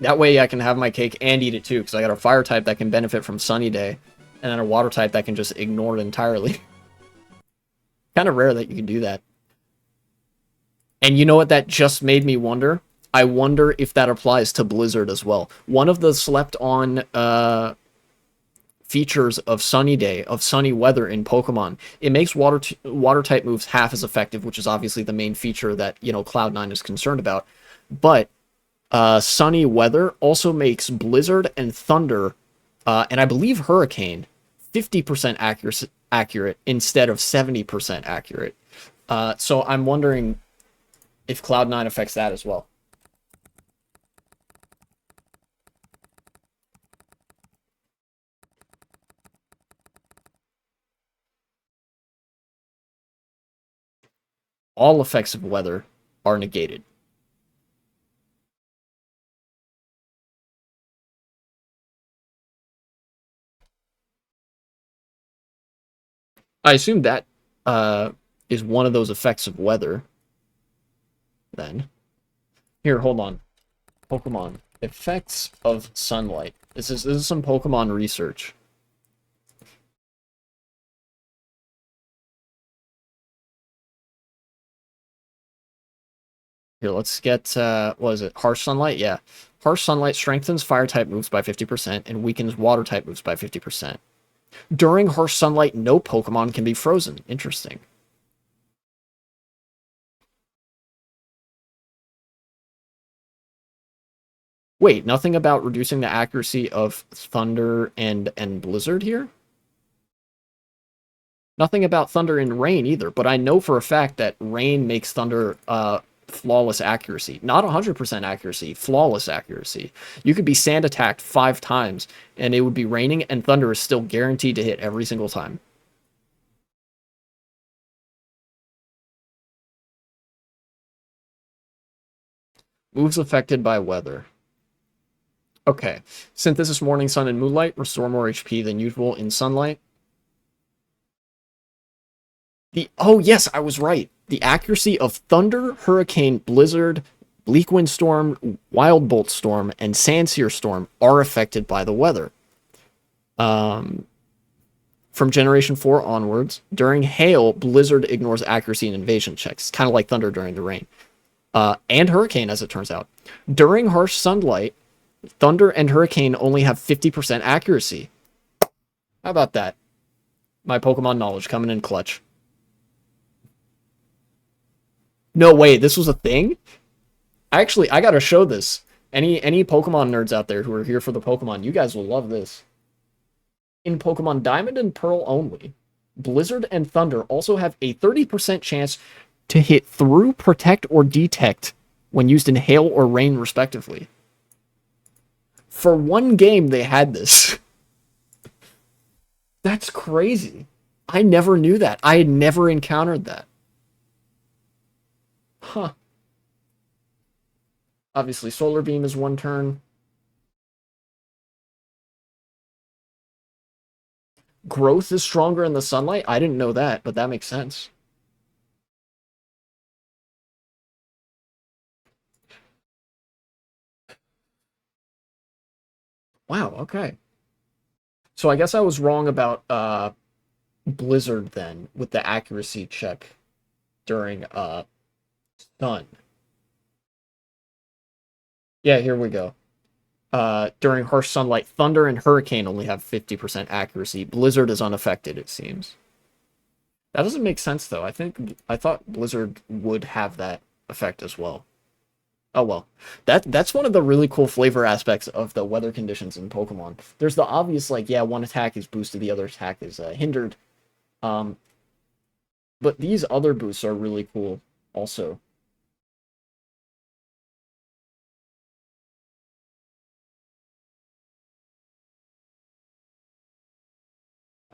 That way I can have my cake and eat it too, because I got a fire type that can benefit from Sunny Day, and then a water type that can just ignore it entirely. Kind of rare that you can do that. And you know what that just made me wonder? I wonder if that applies to Blizzard as well. One of the slept-on features of Sunny Day, of sunny weather in Pokemon, it makes water-type moves half as effective, which is obviously the main feature that, you know, Cloud9 is concerned about. But sunny weather also makes Blizzard and Thunder, and I believe Hurricane, 50% accurate instead of 70% accurate. So I'm wondering if Cloud9 affects that as well. All effects of weather are negated. I assume that is one of those effects of weather. Then. Here, hold on. Pokemon. Effects of sunlight. This is some Pokemon research. Here, let's get, what is it? Harsh Sunlight? Yeah. Harsh Sunlight strengthens Fire-type moves by 50% and weakens Water-type moves by 50%. During Harsh Sunlight, no Pokemon can be frozen. Interesting. Wait, nothing about reducing the accuracy of Thunder and Blizzard here? Nothing about Thunder and Rain either, but I know for a fact that Rain makes Thunder flawless accuracy. Not 100% accuracy, flawless accuracy. You could be sand attacked 5 times, and it would be raining, and Thunder is still guaranteed to hit every single time. Moves affected by weather. Okay. Synthesis, Morning Sun, and Moonlight restore more HP than usual in sunlight. Oh yes, I was right. The accuracy of Thunder, Hurricane, Blizzard, Bleak Wind Storm, Wild Bolt Storm, and Sandsear Storm are affected by the weather. From Generation 4 onwards, during hail, Blizzard ignores accuracy and invasion checks, kind of like Thunder during the rain. And Hurricane, as it turns out. During harsh sunlight, Thunder and Hurricane only have 50% accuracy. How about that? My Pokemon knowledge coming in clutch. No way, this was a thing? Actually, I gotta show this. Any Pokemon nerds out there who are here for the Pokemon, you guys will love this. In Pokemon Diamond and Pearl only, Blizzard and Thunder also have a 30% chance to hit through, protect, or detect when used in hail or rain, respectively. For one game, they had this. That's crazy. I never knew that. I had never encountered that. Huh. Obviously, Solar Beam is one turn. Growth is stronger in the sunlight? I didn't know that, but that makes sense. Wow, okay. So I guess I was wrong about Blizzard then, with the accuracy check during Sun. Yeah, here we go. During harsh sunlight, Thunder and Hurricane only have 50% accuracy. Blizzard is unaffected, it seems. That doesn't make sense, though. I thought Blizzard would have that effect as well. Oh well. That's one of the really cool flavor aspects of the weather conditions in Pokemon. There's the obvious, like, yeah, one attack is boosted, the other attack is hindered. But these other boosts are really cool also.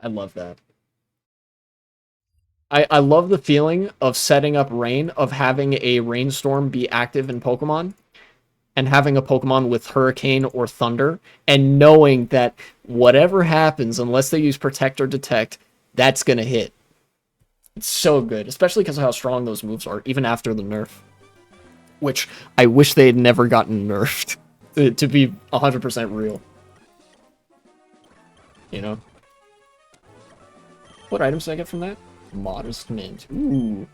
I love that. I love the feeling of setting up rain, of having a rainstorm be active in Pokemon, and having a Pokemon with Hurricane or Thunder, and knowing that whatever happens, unless they use Protect or Detect, that's gonna hit. It's so good, especially because of how strong those moves are, even after the nerf. Which I wish they had never gotten nerfed, to be 100% real. You know? What items did I get from that? Modest Mint. Ooh.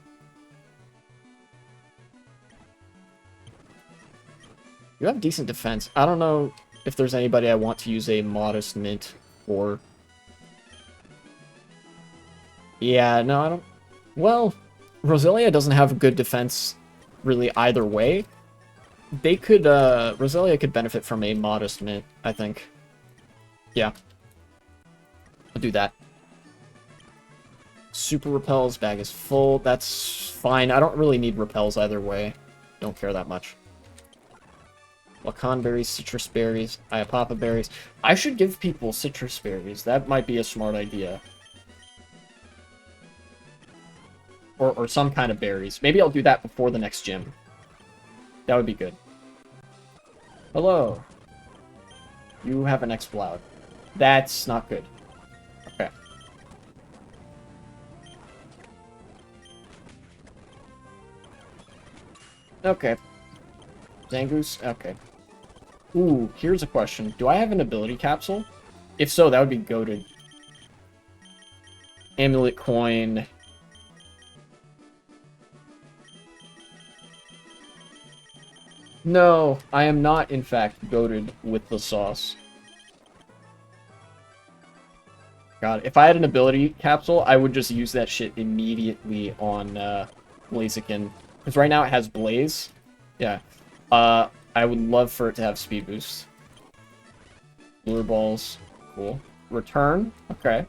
You have decent defense. I don't know if there's anybody I want to use a Modest Mint for. Yeah, no, I don't. Well, Roselia doesn't have good defense really either way. They could, Roselia could benefit from a Modest Mint, I think. Yeah. I'll do that. Super Repels, bag is full. That's fine. I don't really need Repels either way. Don't care that much. Lacan berries, citrus berries, Iapapa berries. I should give people citrus berries. That might be a smart idea. Or some kind of berries. Maybe I'll do that before the next gym. That would be good. Hello. You have an Exploud. That's not good. Okay. Okay. Zangoose? Okay. Ooh, here's a question. Do I have an ability capsule? If so, that would be goated. Amulet coin. No, I am not, in fact, goated with the sauce. God, if I had an ability capsule, I would just use that shit immediately on Blaziken. Because right now it has Blaze. Yeah. I would love for it to have speed boost. Lure balls. Cool. Return. Okay.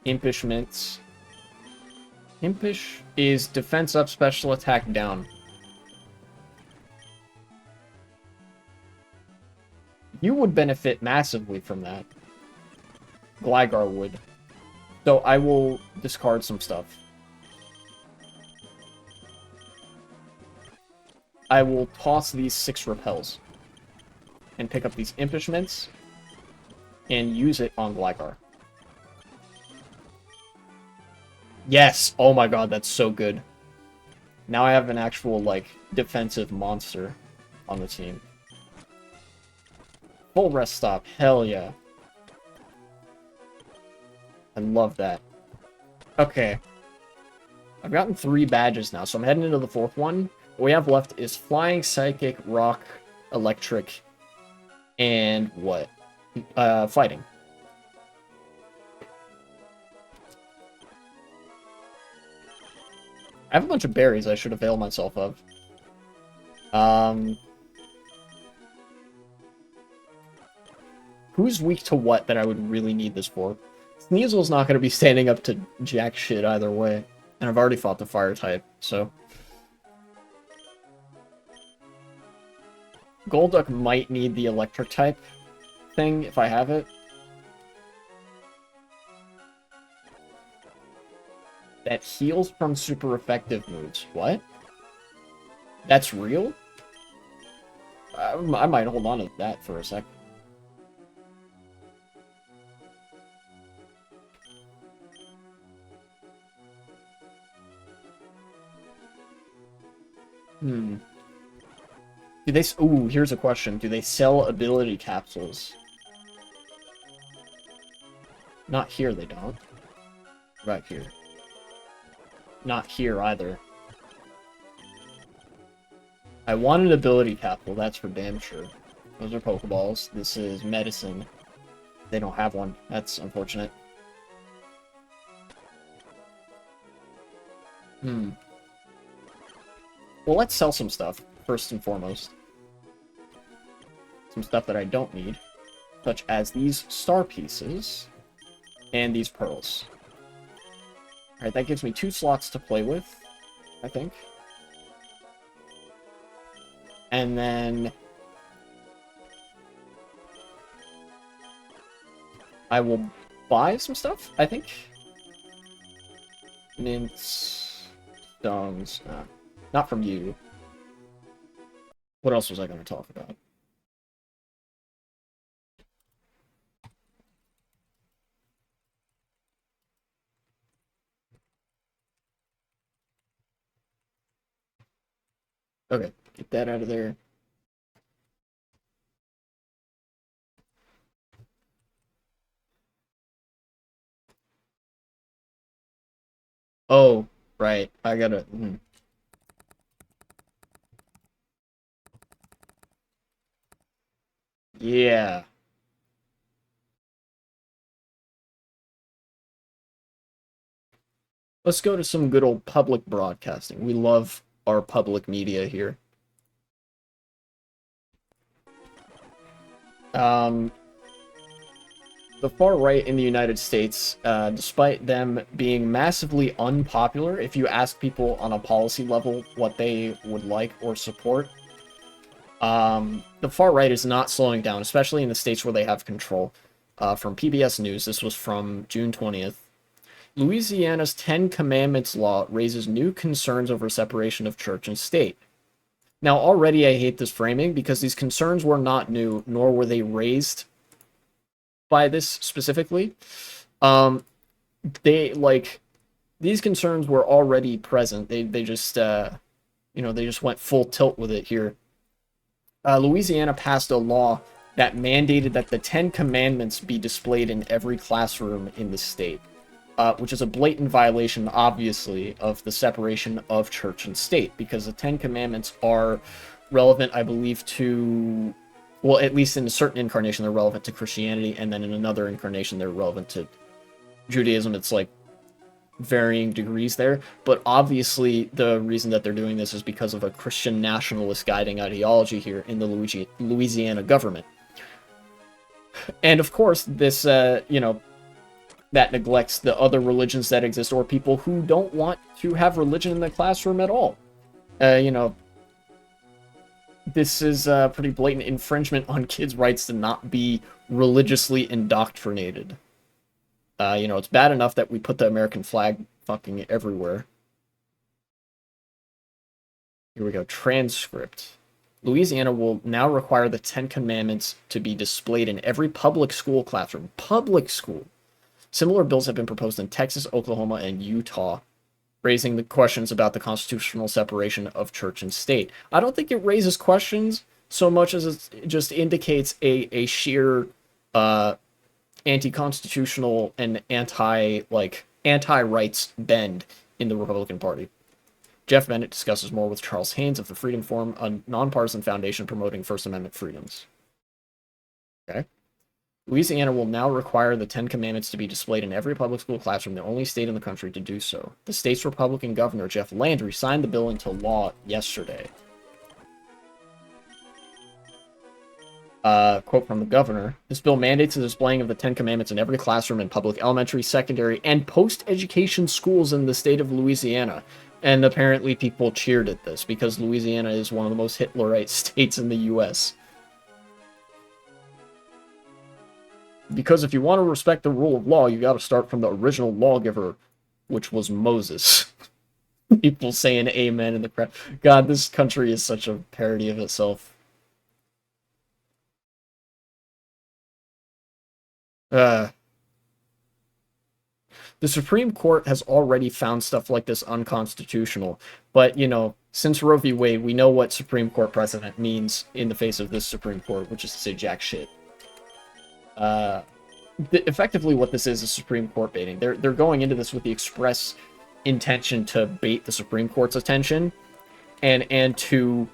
Impish mints. Impish is defense up, special attack down. You would benefit massively from that. Gligar would. So I will discard some stuff. I will toss these 6 repels. and pick up these impishments and use it on Gligar. Yes! Oh my god, that's so good. Now I have an actual, like, defensive monster on the team. Full rest stop. Hell yeah. I love that. Okay. I've gotten 3 badges now, so I'm heading into the 4th one. What we have left is Flying, Psychic, Rock, Electric, and what? Fighting. I have a bunch of berries I should avail myself of. Who's weak to what that I would really need this for? Sneasel's not going to be standing up to jack shit either way. And I've already fought the fire type, so... Golduck might need the electric type thing if I have it. That heals from super effective moves. What? That's real? I might hold on to that for a sec. Do they... Ooh, here's a question. Do they sell ability capsules? Not here, they don't. Right here. Not here, either. I want an ability capsule, that's for damn sure. Those are Pokeballs. This is medicine. They don't have one. That's unfortunate. Well, let's sell some stuff, first and foremost. Some stuff that I don't need, such as these star pieces and these pearls. Alright, that gives me 2 slots to play with, I think. And then... I will buy some stuff, I think. Mints, stones, not from you. What else was I going to talk about? Okay, get that out of there. Oh, right. I gotta... Yeah. Let's go to some good old public broadcasting. We love our public media here. The far right in the United States, despite them being massively unpopular, if you ask people on a policy level what they would like or support, the far right is not slowing down, especially in the states where they have control. From PBS News, this was from June 20th. Louisiana's 10 Commandments law raises new concerns over separation of church and state. Now, already I hate this framing because these concerns were not new, nor were they raised by this specifically. These concerns were already present. They just, they just went full tilt with it here. Louisiana passed a law that mandated that the 10 Commandments be displayed in every classroom in the state. Which is a blatant violation, obviously, of the separation of church and state, because the 10 Commandments are relevant, I believe, to... Well, at least in a certain incarnation, they're relevant to Christianity, and then in another incarnation, they're relevant to Judaism. It's, like, varying degrees there. But obviously, the reason that they're doing this is because of a Christian nationalist guiding ideology here in the Louisiana government. And, of course, this, that neglects the other religions that exist, or people who don't want to have religion in the classroom at all. This is a pretty blatant infringement on kids' rights to not be religiously indoctrinated. It's bad enough that we put the American flag fucking everywhere. Here we go, transcript. Louisiana will now require the Ten Commandments to be displayed in every public school classroom. Public school. Similar bills have been proposed in Texas, Oklahoma, and Utah, raising the questions about the constitutional separation of church and state. I don't think it raises questions so much as it just indicates a sheer anti-constitutional and anti-rights bend in the Republican Party. Jeff Bennett discusses more with Charles Haynes of the Freedom Forum, a nonpartisan foundation promoting First Amendment freedoms. Okay. Louisiana will now require the Ten Commandments to be displayed in every public school classroom, the only state in the country to do so. The state's Republican governor, Jeff Landry, signed the bill into law yesterday. Quote from the governor, this bill mandates the displaying of the Ten Commandments in every classroom in public elementary, secondary, and post-education schools in the state of Louisiana. And apparently people cheered at this because Louisiana is one of the most Hitlerite states in the U.S. Because if you want to respect the rule of law, you got to start from the original lawgiver, which was Moses. People saying amen in the crowd. God, this country is such a parody of itself. The Supreme Court has already found stuff like this unconstitutional, but, you know, since Roe v. Wade, we know what Supreme Court precedent means in the face of this Supreme Court, which is to say jack shit. Effectively what this is Supreme Court baiting. They're going into this with the express intention to bait the Supreme Court's attention and to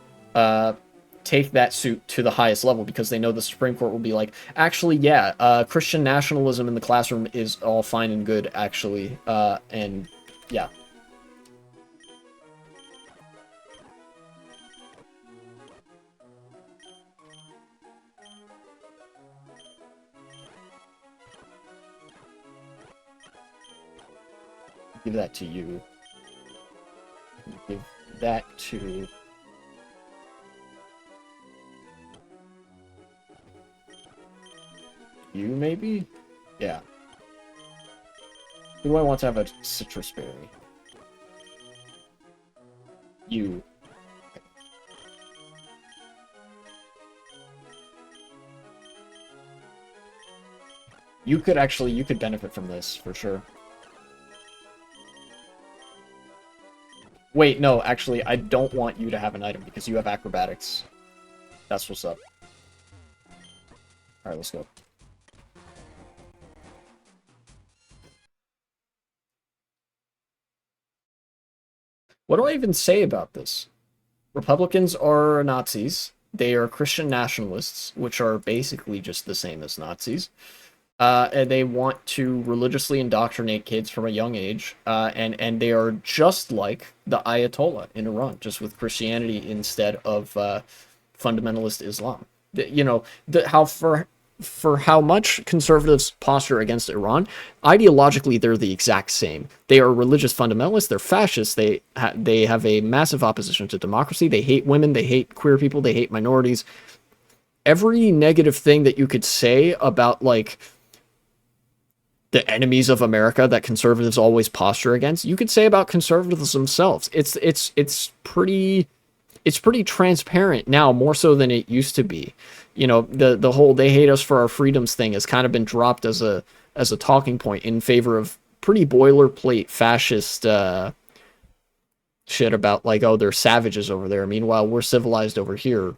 take that suit to the highest level, because they know the Supreme Court will be like, actually, yeah, Christian nationalism in the classroom is all fine and good, actually, and yeah. Give that to you. Give that to... you, maybe? Yeah. Who do I want to have a citrus berry? You. Okay. You could benefit from this, for sure. Wait, no, actually, I don't want you to have an item, because you have acrobatics. That's what's up. Alright, let's go. What do I even say about this? Republicans are Nazis. They are Christian nationalists, which are basically just the same as Nazis. And they want to religiously indoctrinate kids from a young age, and they are just like the Ayatollah in Iran, just with Christianity instead of fundamentalist Islam. You know, for how much conservatives posture against Iran, ideologically they're the exact same. They are religious fundamentalists. They're fascists. They have a massive opposition to democracy. They hate women. They hate queer people. They hate minorities. Every negative thing that you could say about, like, the enemies of America that conservatives always posture against, you could say about conservatives themselves. It's pretty transparent now, more so than it used to be. You know, the whole "they hate us for our freedoms" thing has kind of been dropped as a talking point in favor of pretty boilerplate fascist shit about, like, oh, they're savages over there. Meanwhile, we're civilized over here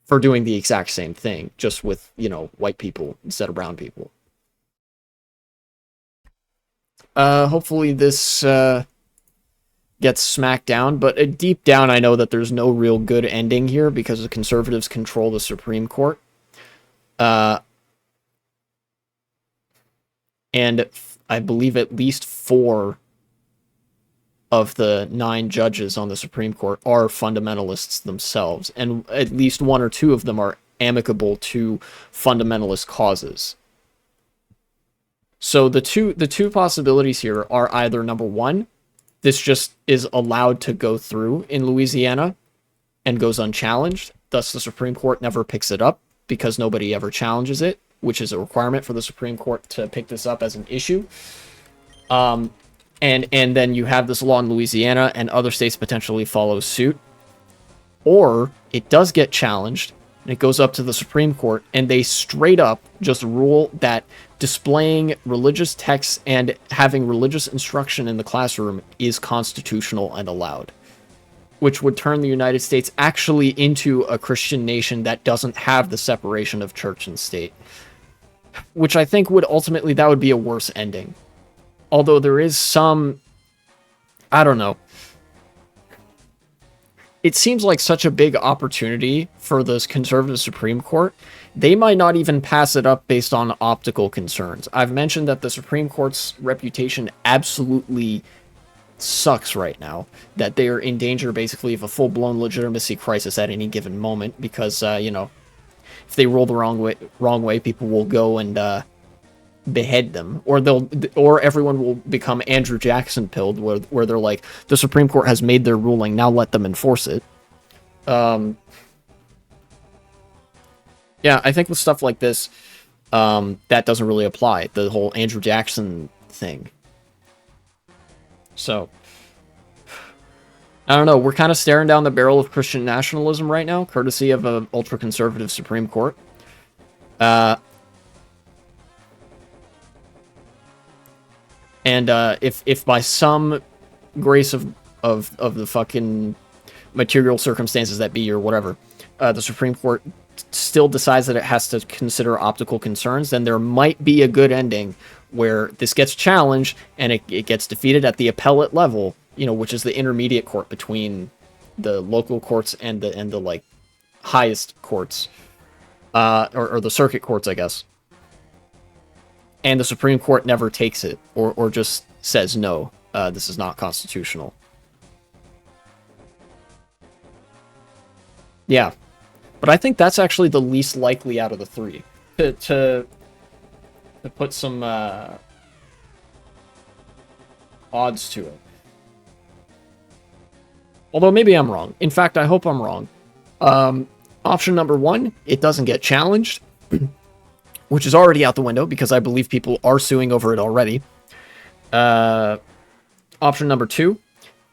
for doing the exact same thing, just with, you know, white people instead of brown people. Hopefully this gets smacked down, but deep down I know that there's no real good ending here because the conservatives control the Supreme Court. And I believe at least 4 of the 9 judges on the Supreme Court are fundamentalists themselves, and at least 1 or 2 of them are amicable to fundamentalist causes. So the two possibilities here are either, number one, this just is allowed to go through in Louisiana and goes unchallenged, thus the Supreme Court never picks it up because nobody ever challenges it, which is a requirement for the Supreme Court to pick this up as an issue. And then you have this law in Louisiana and other states potentially follow suit. Or it does get challenged, and it goes up to the Supreme Court, and they straight up just rule that displaying religious texts and having religious instruction in the classroom is constitutional and allowed, which would turn the United States actually into a Christian nation that doesn't have the separation of church and state, which I think would ultimately, that would be a worse ending. Although there is some, I don't know. It seems like such a big opportunity for this conservative Supreme Court. They might not even pass it up based on optical concerns. I've mentioned that the Supreme Court's reputation absolutely sucks right now, that they are in danger basically of a full-blown legitimacy crisis at any given moment because, you know, if they roll the wrong way, people will go and behead them, or everyone will become Andrew Jackson pilled, where they're like, the Supreme Court has made their ruling, now let them enforce it. Yeah, I think with stuff like this, that doesn't really apply, the whole Andrew Jackson thing. So, I don't know, we're kind of staring down the barrel of Christian nationalism right now, courtesy of an ultra-conservative Supreme Court. And if by some grace of the fucking material circumstances that be or whatever, the Supreme Court still decides that it has to consider optical concerns, then there might be a good ending where this gets challenged and it gets defeated at the appellate level, you know, which is the intermediate court between the local courts and the like highest courts, or the circuit courts, I guess. And the Supreme Court never takes it, or just says, no, this is not constitutional. Yeah. But I think that's actually the least likely out of the three. To put some odds to it. Although maybe I'm wrong. In fact, I hope I'm wrong. Option number 1, it doesn't get challenged. Which is already out the window because I believe people are suing over it already. Option number 2,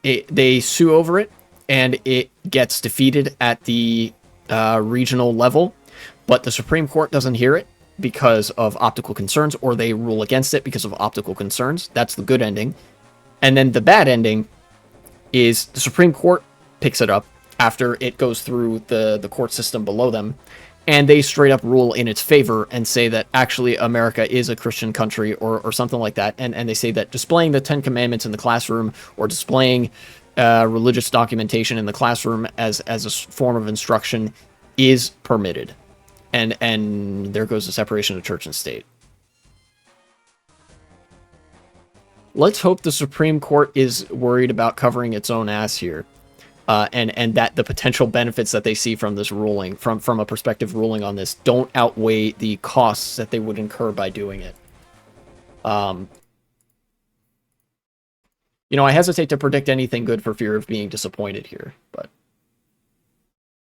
they sue over it and it gets defeated at the regional level, but the Supreme Court doesn't hear it because of optical concerns, or they rule against it because of optical concerns. That's the good ending. And then the bad ending is the Supreme Court picks it up after it goes through the court system below them, and they straight up rule in its favor and say that actually America is a Christian country, or something like that. And they say that displaying the 10 Commandments in the classroom, or displaying religious documentation in the classroom as a form of instruction is permitted. And there goes the separation of church and state. Let's hope the Supreme Court is worried about covering its own ass here. And that the potential benefits that they see from this ruling, from a prospective ruling on this, don't outweigh the costs that they would incur by doing it. You know, I hesitate to predict anything good for fear of being disappointed here, but,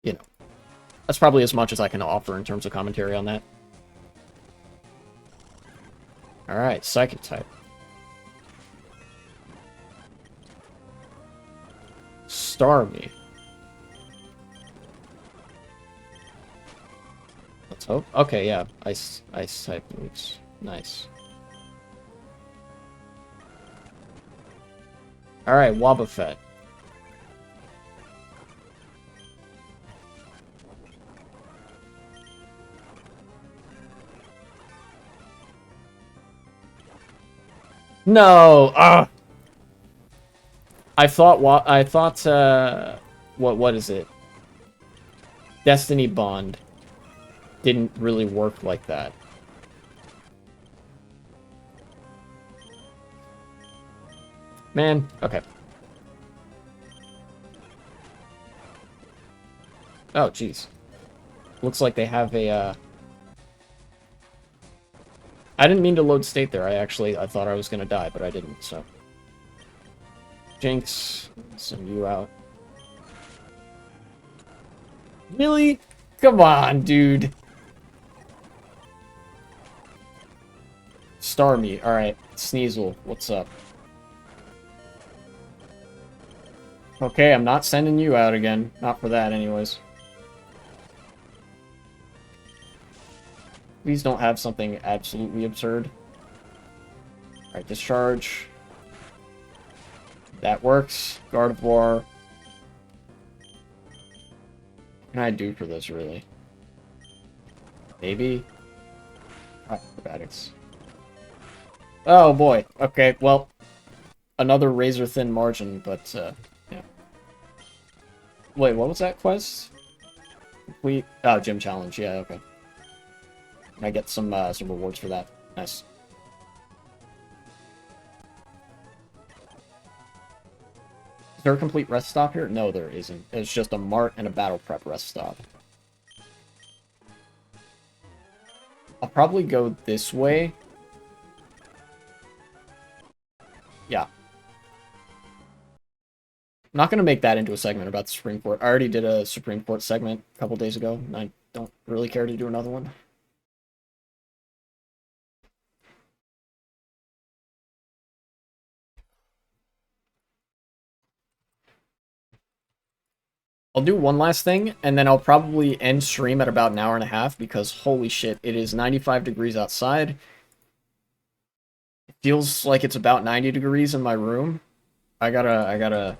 you know, that's probably as much as I can offer in terms of commentary on that. Alright, Psychic type. Starmie. Let's hope. Okay, yeah. Ice type moves. Nice. Alright, Wobbuffet. No! Ugh! I thought, what is it? Destiny Bond didn't really work like that. Man, okay. Oh, jeez. Looks like they have a, I didn't mean to load state there. I thought I was gonna die, but I didn't, so. Jinx, send you out. Really? Come on, dude. Starmie. Alright, Sneasel, what's up? Okay, I'm not sending you out again. Not for that, anyways. Please don't have something absolutely absurd. Alright, discharge. That works. Gardevoir. What can I do for this, really? Maybe? Acrobatics. Oh, boy. Okay, well, another razor-thin margin, but, yeah. Wait, what was that quest? Complete... Oh, gym challenge. Yeah, okay. I get some rewards for that. Nice. Is there a complete rest stop here? No, there isn't. It's just a mart and a battle prep rest stop. I'll probably go this way. Yeah. I'm not going to make that into a segment about the Supreme Court. I already did a Supreme Court segment a couple days ago, and I don't really care to do another one. I'll do one last thing, and then I'll probably end stream at about an hour and a half, because holy shit, it is 95 degrees outside. It feels like it's about 90 degrees in my room. I gotta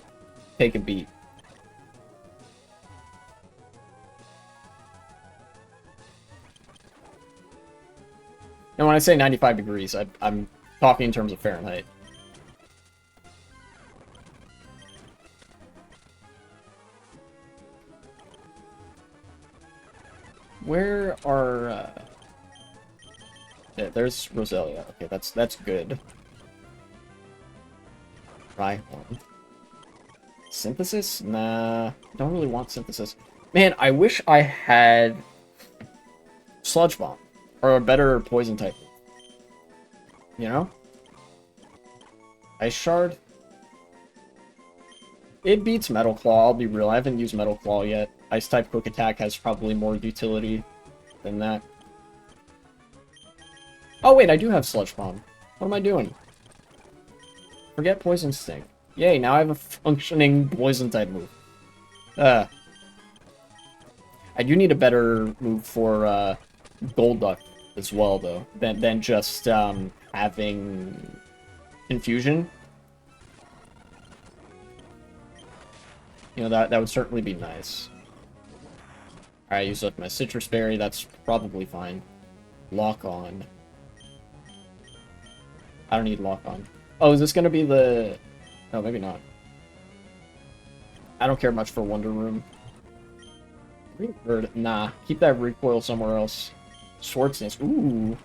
take a beat. And when I say 95 degrees, I'm talking in terms of Fahrenheit. Where are... Yeah, there's Roselia. Okay, that's good. Rhyhorn. Synthesis? Nah, don't really want Synthesis. Man, I wish I had Sludge Bomb. Or a better poison type. You know? Ice Shard? It beats Metal Claw, I'll be real. I haven't used Metal Claw yet. Ice type Quick Attack has probably more utility than that. Oh wait, I do have Sludge Bomb. What am I doing? Forget Poison Sting. Yay, now I have a functioning poison type move. I do need a better move for Golduck as well, though, than just having Confusion. You know, that would certainly be nice. Alright, I used up my Citrus Berry, that's probably fine. Lock On. I don't need Lock On. Oh, is this gonna be the... No, maybe not. I don't care much for Wonder Room. Bird, nah. Keep that recoil somewhere else. Swordsness, ooh.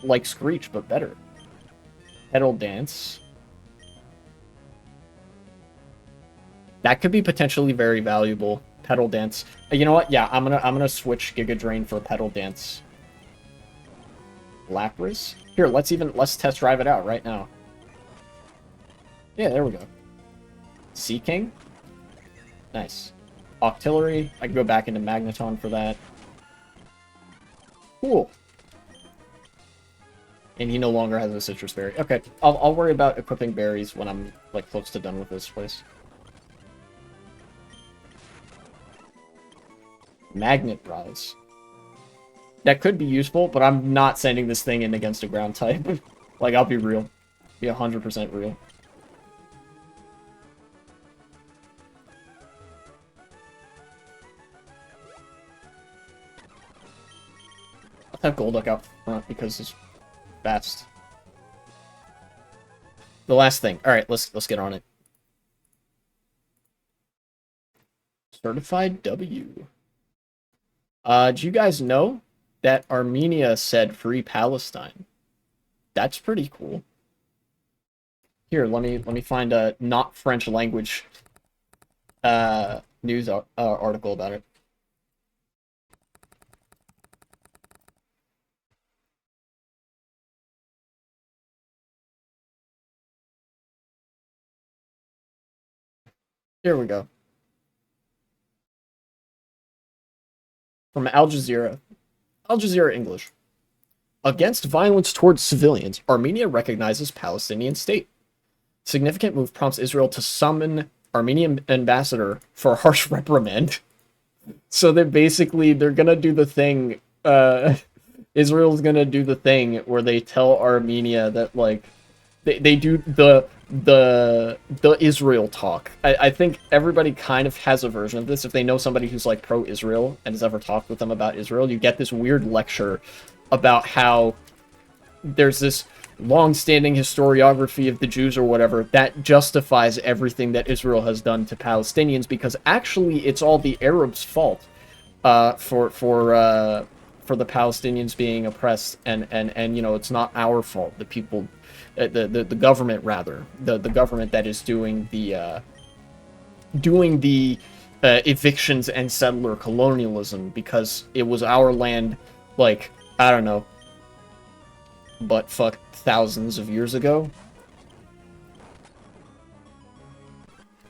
Like Screech, but better. Petal Dance. That could be potentially very valuable. Petal Dance. You know what? Yeah, I'm gonna switch Giga Drain for Petal Dance. Lapras? Here, let's test drive it out right now. Yeah, there we go. Sea King? Nice. Octillery. I can go back into Magneton for that. Cool. And he no longer has a Citrus Berry. Okay, I'll worry about equipping berries when I'm, like, close to done with this place. Magnet Rise. That could be useful, but I'm not sending this thing in against a ground type. Like, I'll be real. Be 100% real. I'll have Golduck out front because it's fast. The last thing. Alright, let's get on it. Certified W. Do you guys know that Armenia said free Palestine? That's pretty cool. Here, let me find a not French language news article about it. Here we go. From Al Jazeera. Al Jazeera English. Against violence towards civilians, Armenia recognizes Palestinian state. Significant move prompts Israel to summon Armenian ambassador for harsh reprimand. So they're gonna do the thing, Israel's gonna do the thing where they tell Armenia that like they do the Israel talk. I think everybody kind of has a version of this. If they know somebody who's like pro-Israel and has ever talked with them about Israel, you get this weird lecture about how there's this long-standing historiography of the Jews or whatever that justifies everything that Israel has done to Palestinians because actually it's all the Arabs' fault for the Palestinians being oppressed and you know it's not our fault. The people, the government rather, the government that is doing the evictions and settler colonialism because it was our land, like I don't know, but fuck thousands of years ago.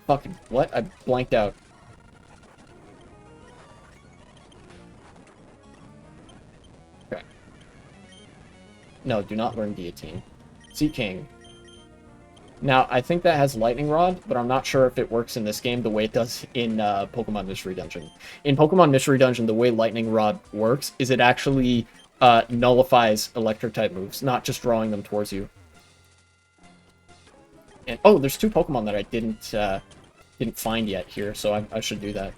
Fucking what? I blanked out. Okay. No, do not learn guillotine. Sea King. Now, I think that has Lightning Rod, but I'm not sure if it works in this game the way it does in Pokemon Mystery Dungeon. In Pokemon Mystery Dungeon, the way Lightning Rod works is it actually nullifies Electric-type moves, not just drawing them towards you. And oh, there's two Pokemon that I didn't find yet here, so I should do that.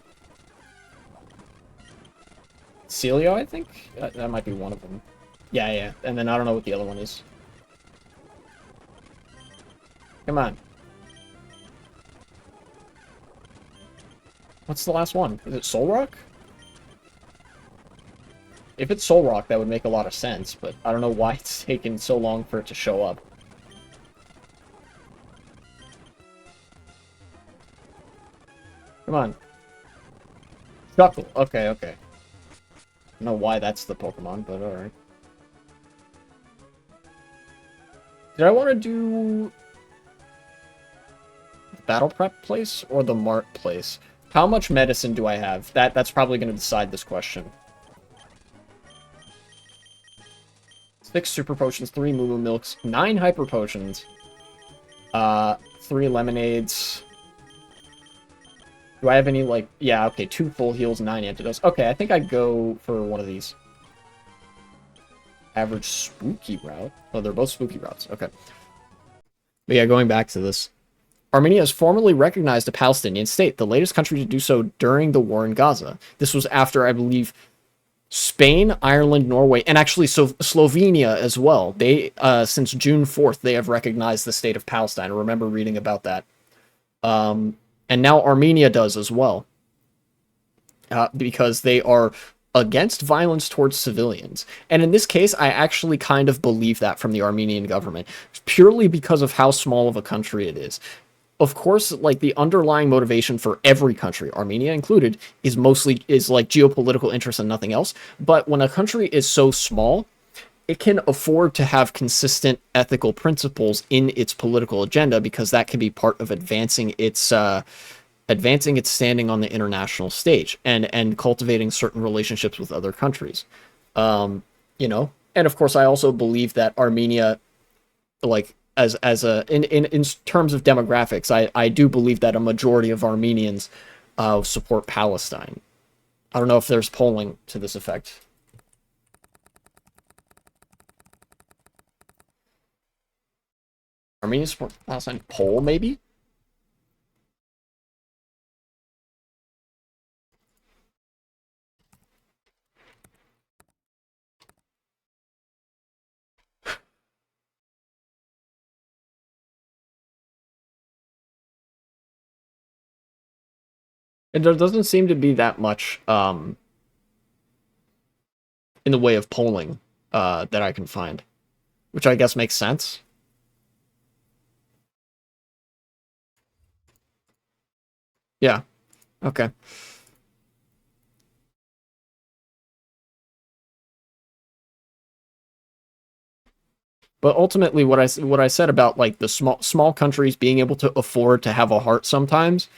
Celio, I think? That might be one of them. Yeah, yeah. And then I don't know what the other one is. Come on. What's the last one? Is it Solrock? If it's Solrock, that would make a lot of sense, but I don't know why it's taken so long for it to show up. Come on. Shuckle. Okay, okay. I don't know why that's the Pokemon, but alright. Did I want to do the Battle Prep place or the Mart place? How much medicine do I have? That's probably going to decide this question. 6 Super Potions, 3 Moo Moo Milks, 9 Hyper Potions, 3 Lemonades. Do I have any, like... Yeah, okay, 2 Full Heals, 9 Antidotes. Okay, I think I'd go for one of these. Average Spooky Route. Oh, they're both Spooky Routes. Okay. But yeah, going back to this. Armenia has formally recognized a Palestinian state, the latest country to do so during the war in Gaza. This was after, I believe, Spain, Ireland, Norway, and actually Slovenia as well. They, since June 4th, they have recognized the state of Palestine. I remember reading about that. And now Armenia does as well. Because they are against violence towards civilians. And in this case, I actually kind of believe that from the Armenian government, purely because of how small of a country it is. Of course, like the underlying motivation for every country, Armenia included, is like geopolitical interest and nothing else. But when a country is so small, it can afford to have consistent ethical principles in its political agenda because that can be part of advancing its standing on the international stage and cultivating certain relationships with other countries. You know, and of course, I also believe that Armenia, like in terms of demographics, I do believe that a majority of Armenians support Palestine. I don't know if there's polling to this effect. Armenia support Palestine poll, maybe? And there doesn't seem to be that much in the way of polling that I can find, which I guess makes sense. Yeah. Okay. But ultimately, what I said about like the small countries being able to afford to have a heart sometimes,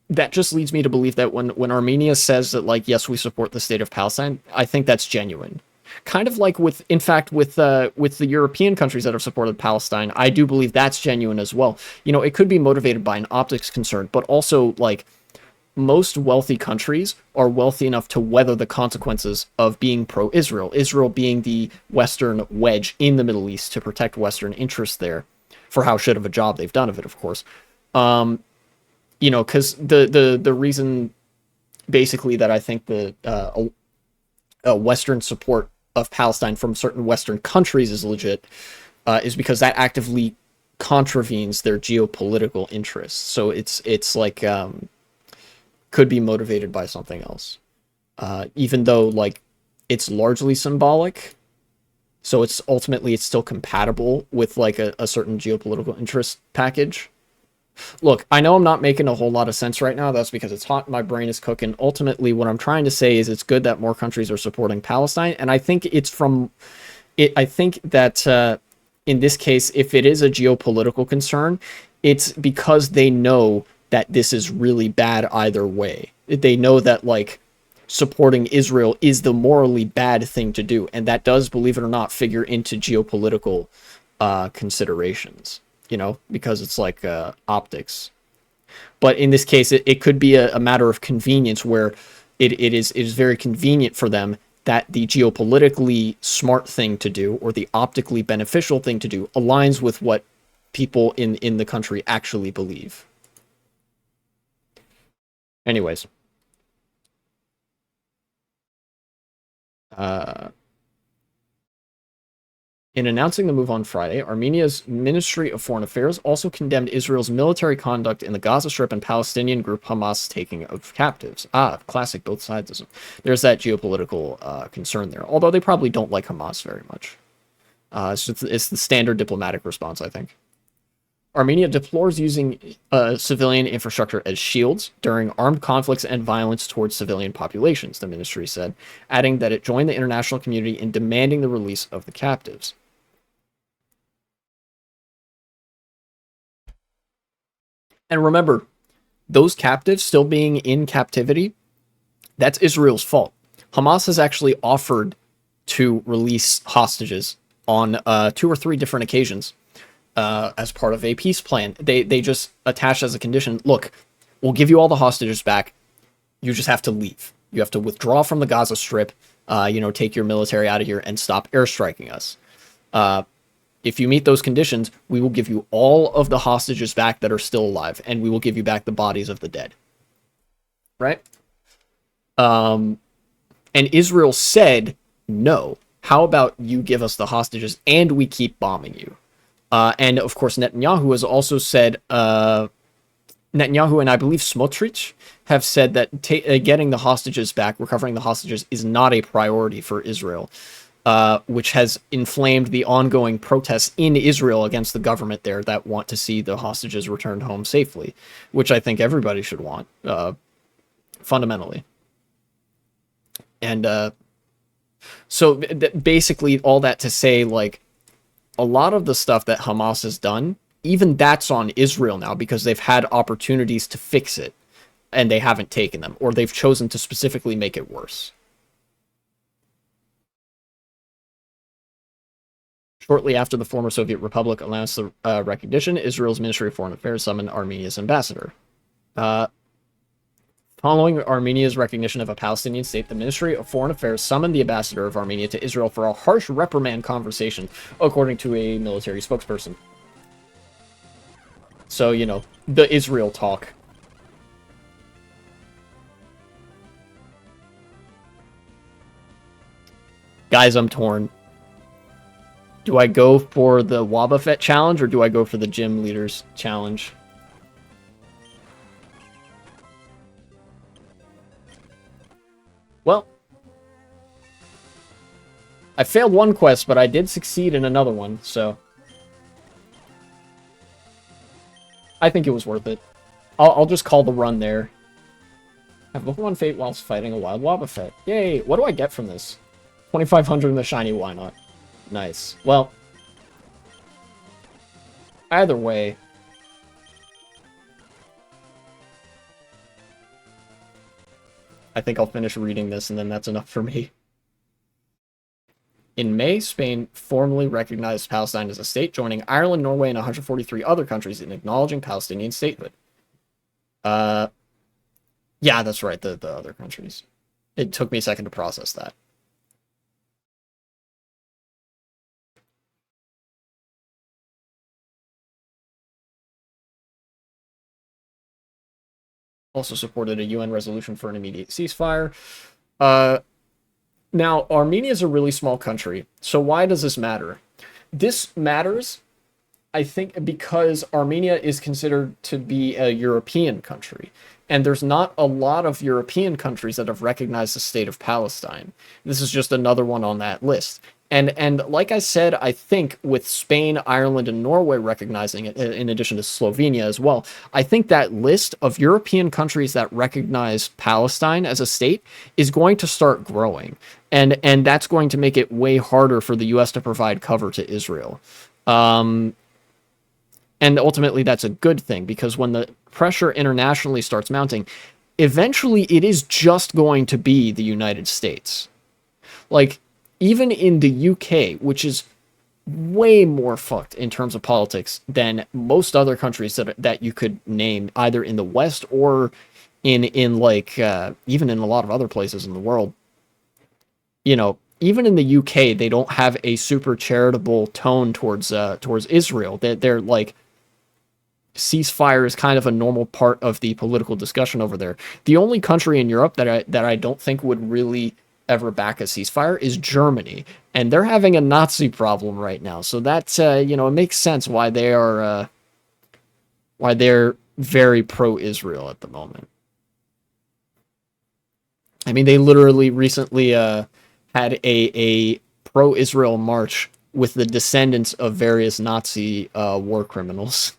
that just leads me to believe that when Armenia says that like yes we support the state of Palestine, I think that's genuine. Kind of like in fact with the European countries that have supported Palestine, I do believe that's genuine as well. You know, it could be motivated by an optics concern, but also like most wealthy countries are wealthy enough to weather the consequences of being pro-Israel. Israel being the Western wedge in the Middle East to protect Western interests there, for how shit of a job they've done of it, of course. You know, because the reason basically that I think the Western support of Palestine from certain Western countries is legit is because that actively contravenes their geopolitical interests. So it's like could be motivated by something else, even though like it's largely symbolic. So it's ultimately it's still compatible with like a certain geopolitical interest package. Look, I know I'm not making a whole lot of sense right now. That's because it's hot. My brain is cooking. Ultimately, what I'm trying to say is it's good that more countries are supporting Palestine. And I think it's from it. I think that in this case, if it is a geopolitical concern, it's because they know that this is really bad either way. They know that like supporting Israel is the morally bad thing to do. And that does, believe it or not, figure into geopolitical considerations. You know, because it's like optics. But in this case, it could be a matter of convenience where it is very convenient for them that the geopolitically smart thing to do or the optically beneficial thing to do aligns with what people in the country actually believe. Anyways. In announcing the move on Friday, Armenia's Ministry of Foreign Affairs also condemned Israel's military conduct in the Gaza Strip and Palestinian group Hamas taking of captives. Classic both sidesism. There's that geopolitical concern there, although they probably don't like Hamas very much. It's the standard diplomatic response, I think. Armenia deplores using civilian infrastructure as shields during armed conflicts and violence towards civilian populations, the ministry said, adding that it joined the international community in demanding the release of the captives. And remember, those captives still being in captivity, that's Israel's fault. Hamas has actually offered to release hostages on 2 or 3 different occasions as part of a peace plan. They just attach as a condition, look, we'll give you all the hostages back. You just have to leave. You have to withdraw from the Gaza Strip, take your military out of here and stop airstriking us. If you meet those conditions, we will give you all of the hostages back that are still alive, and we will give you back the bodies of the dead. Right? And Israel said, no. How about you give us the hostages and we keep bombing you? And of course, Netanyahu has also said, Netanyahu and I believe Smotrich have said that getting the hostages back, recovering the hostages, is not a priority for Israel. Which has inflamed the ongoing protests in Israel against the government there that want to see the hostages returned home safely, which I think everybody should want, fundamentally. And so basically all that to say, like, a lot of the stuff that Hamas has done, even that's on Israel now because they've had opportunities to fix it and they haven't taken them, or they've chosen to specifically make it worse. Shortly after the former Soviet Republic announced the recognition, Israel's Ministry of Foreign Affairs summoned Armenia's ambassador. Following Armenia's recognition of a Palestinian state, the Ministry of Foreign Affairs summoned the ambassador of Armenia to Israel for a harsh reprimand conversation, according to a military spokesperson. So, the Israel talk. Guys, I'm torn. Do I go for the Wobbuffet challenge or do I go for the gym leaders challenge? Well, I failed one quest, but I did succeed in another one, so I think it was worth it. I'll just call the run there. Have level 1 fate whilst fighting a wild Wobbuffet. Yay! What do I get from this? 2,500 in the shiny, why not? Nice. Well, either way, I think I'll finish reading this and then that's enough for me. In May, Spain formally recognized Palestine as a state, joining Ireland, Norway, and 143 other countries in acknowledging Palestinian statehood. Yeah, that's right. The other countries. It took me a second to process that. Also supported a UN resolution for an immediate ceasefire. Uh, Now, Armenia is a really small country. So why does this matter? This matters, I think, because Armenia is considered to be a European country. And there's not a lot of European countries that have recognized the state of Palestine. This is just another one on that list. And like I said, I think with Spain, Ireland, and Norway recognizing it, in addition to Slovenia as well, I think that list of European countries that recognize Palestine as a state is going to start growing. And that's going to make it way harder for the US to provide cover to Israel. And ultimately, that's a good thing because when the pressure internationally starts mounting, eventually it is just going to be the United States. Like, even in the UK, which is way more fucked in terms of politics than most other countries that you could name, either in the West or in like even in a lot of other places in the world. Even in the UK, they don't have a super charitable tone towards Israel. They're like ceasefire is kind of a normal part of the political discussion over there. The only country in Europe that I don't think would really ever back a ceasefire is Germany, and they're having a Nazi problem right now. So that's it makes sense why they're very pro-Israel at the moment. I mean, they literally recently had a pro-Israel march with the descendants of various Nazi war criminals.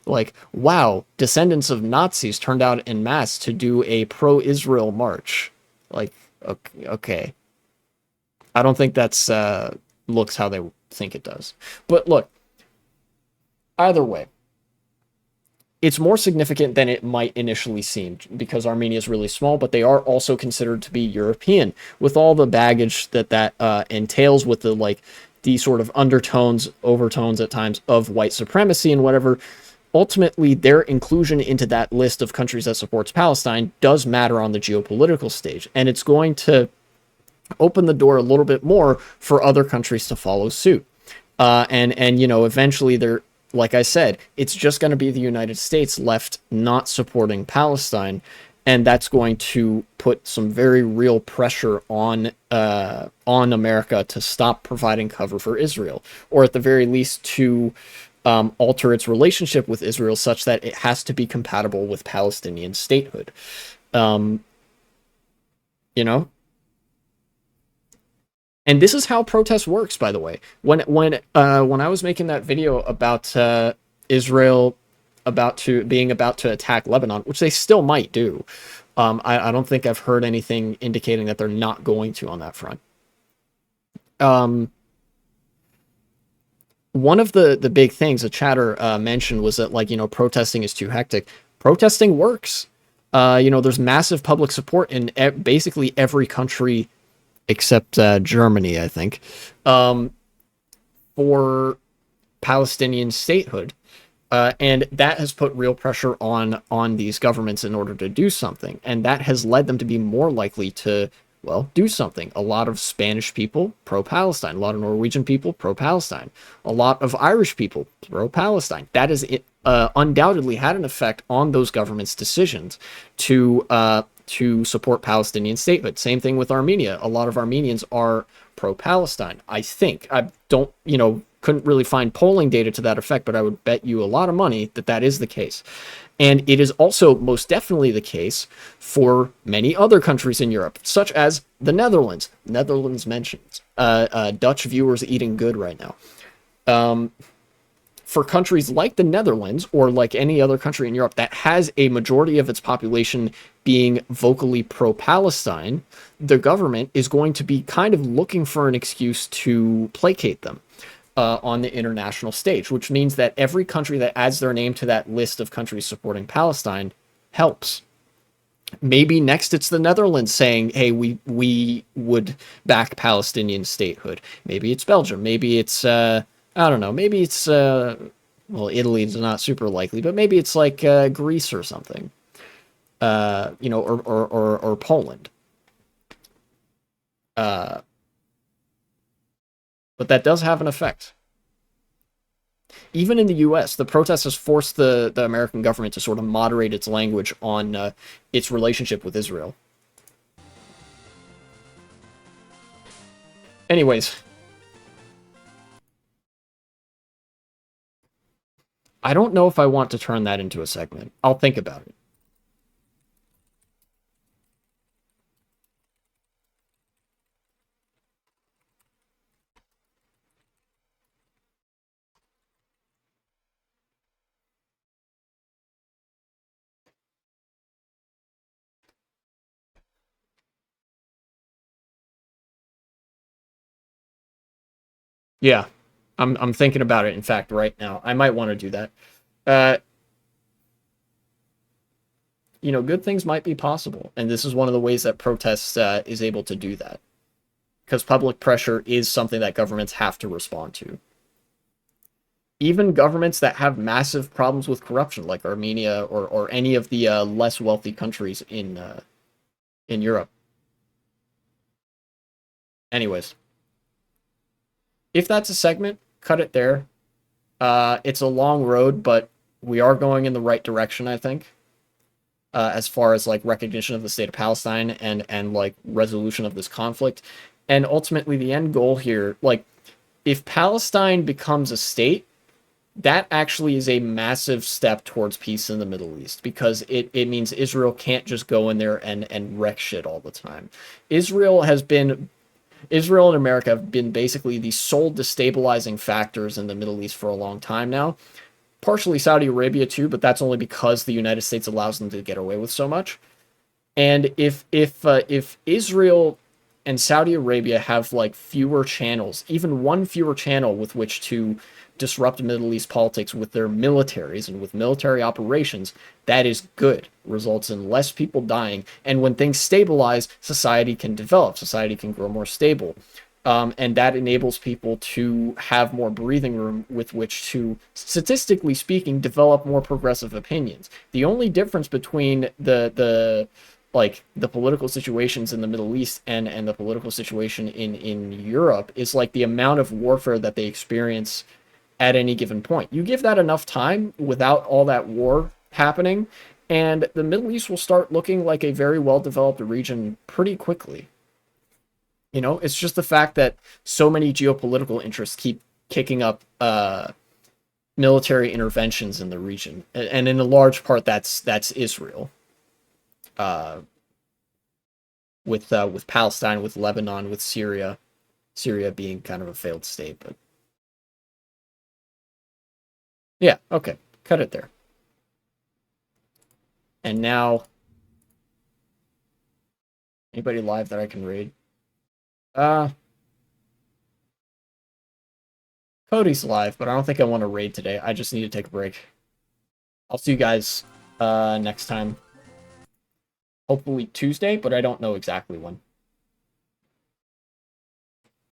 Like, wow, descendants of Nazis turned out en masse to do a pro-Israel march. Like, okay. I don't think that's looks how they think it does. But look, either way, it's more significant than it might initially seem because Armenia is really small, but they are also considered to be European with all the baggage that entails with the sort of undertones, overtones at times of white supremacy and whatever. Ultimately, their inclusion into that list of countries that supports Palestine does matter on the geopolitical stage, and it's going to open the door a little bit more for other countries to follow suit. And eventually they're, like I said, it's just going to be the United States left not supporting Palestine, and that's going to put some very real pressure on America to stop providing cover for Israel, or at the very least to alter its relationship with Israel such that it has to be compatible with Palestinian statehood. Um, you know, and this is how protest works, by the way. When I was making that video about Israel about to attack Lebanon, which they still might do, I don't think I've heard anything indicating that they're not going to on that front. Um, One of the big things a chatter mentioned was that protesting is too hectic. Protesting works. There's massive public support in basically every country except Germany, I think, for Palestinian statehood. And that has put real pressure on these governments in order to do something, and that has led them to be more likely to, well, do something. A lot of Spanish people pro-Palestine, a lot of Norwegian people pro-Palestine, a lot of Irish people pro-Palestine. That has undoubtedly had an effect on those governments' decisions to support Palestinian statehood. Same thing with Armenia. A lot of Armenians are pro-Palestine. I think I don't, couldn't really find polling data to that effect, but I would bet you a lot of money that that is the case. And it is also most definitely the case for many other countries in Europe, such as the Netherlands. Netherlands mentions Dutch viewers eating good right now. For countries like the Netherlands or like any other country in Europe that has a majority of its population being vocally pro-Palestine, the government is going to be kind of looking for an excuse to placate them on the international stage, which means that every country that adds their name to that list of countries supporting Palestine helps. Maybe next it's the Netherlands saying, hey, we would back Palestinian statehood. Maybe it's Belgium. Maybe it's, I don't know, maybe it's, well, Italy's not super likely, but maybe it's like Greece or something. you know, or Poland. But that does have an effect. Even in the U.S., the protests has forced the American government to sort of moderate its language on its relationship with Israel. Anyways, I don't know if I want to turn that into a segment. I'll think about it. Yeah, I'm thinking about it. In fact, right now, I might want to do that. Uh, you know, good things might be possible, and this is one of the ways that protests is able to do that, because public pressure is something that governments have to respond to. Even governments that have massive problems with corruption, like Armenia or any of the less wealthy countries in Europe. Anyways, if that's a segment, cut it there. It's a long road, but we are going in the right direction, I think. As far as like recognition of the state of Palestine and like resolution of this conflict, and ultimately the end goal here, like if Palestine becomes a state, that actually is a massive step towards peace in the Middle East because it means Israel can't just go in there and wreck shit all the time. Israel has been Israel and America have been basically the sole destabilizing factors in the Middle East for a long time now. Partially Saudi Arabia too, but that's only because the United States allows them to get away with so much. And if Israel and Saudi Arabia have like fewer channels, even one fewer channel with which to disrupt Middle East politics with their militaries and with military operations, that is good. Results in less people dying. And when things stabilize, society can develop, society can grow more stable. And that enables people to have more breathing room with which to, statistically speaking, develop more progressive opinions. The only difference between the like the political situations in the Middle East and the political situation in Europe is like the amount of warfare that they experience at any given point. You give that enough time without all that war happening, and the Middle East will start looking like a very well developed region pretty quickly. You know, it's just the fact that so many geopolitical interests keep kicking up military interventions in the region, and in a large part, that's Israel, uh, with Palestine, with Lebanon, with Syria, Syria being kind of a failed state. But yeah, okay, cut it there. And now, anybody live that I can raid? Uh, Cody's live, but I don't think I want to raid today. I just need to take a break. I'll see you guys next time. Hopefully Tuesday, but I don't know exactly when.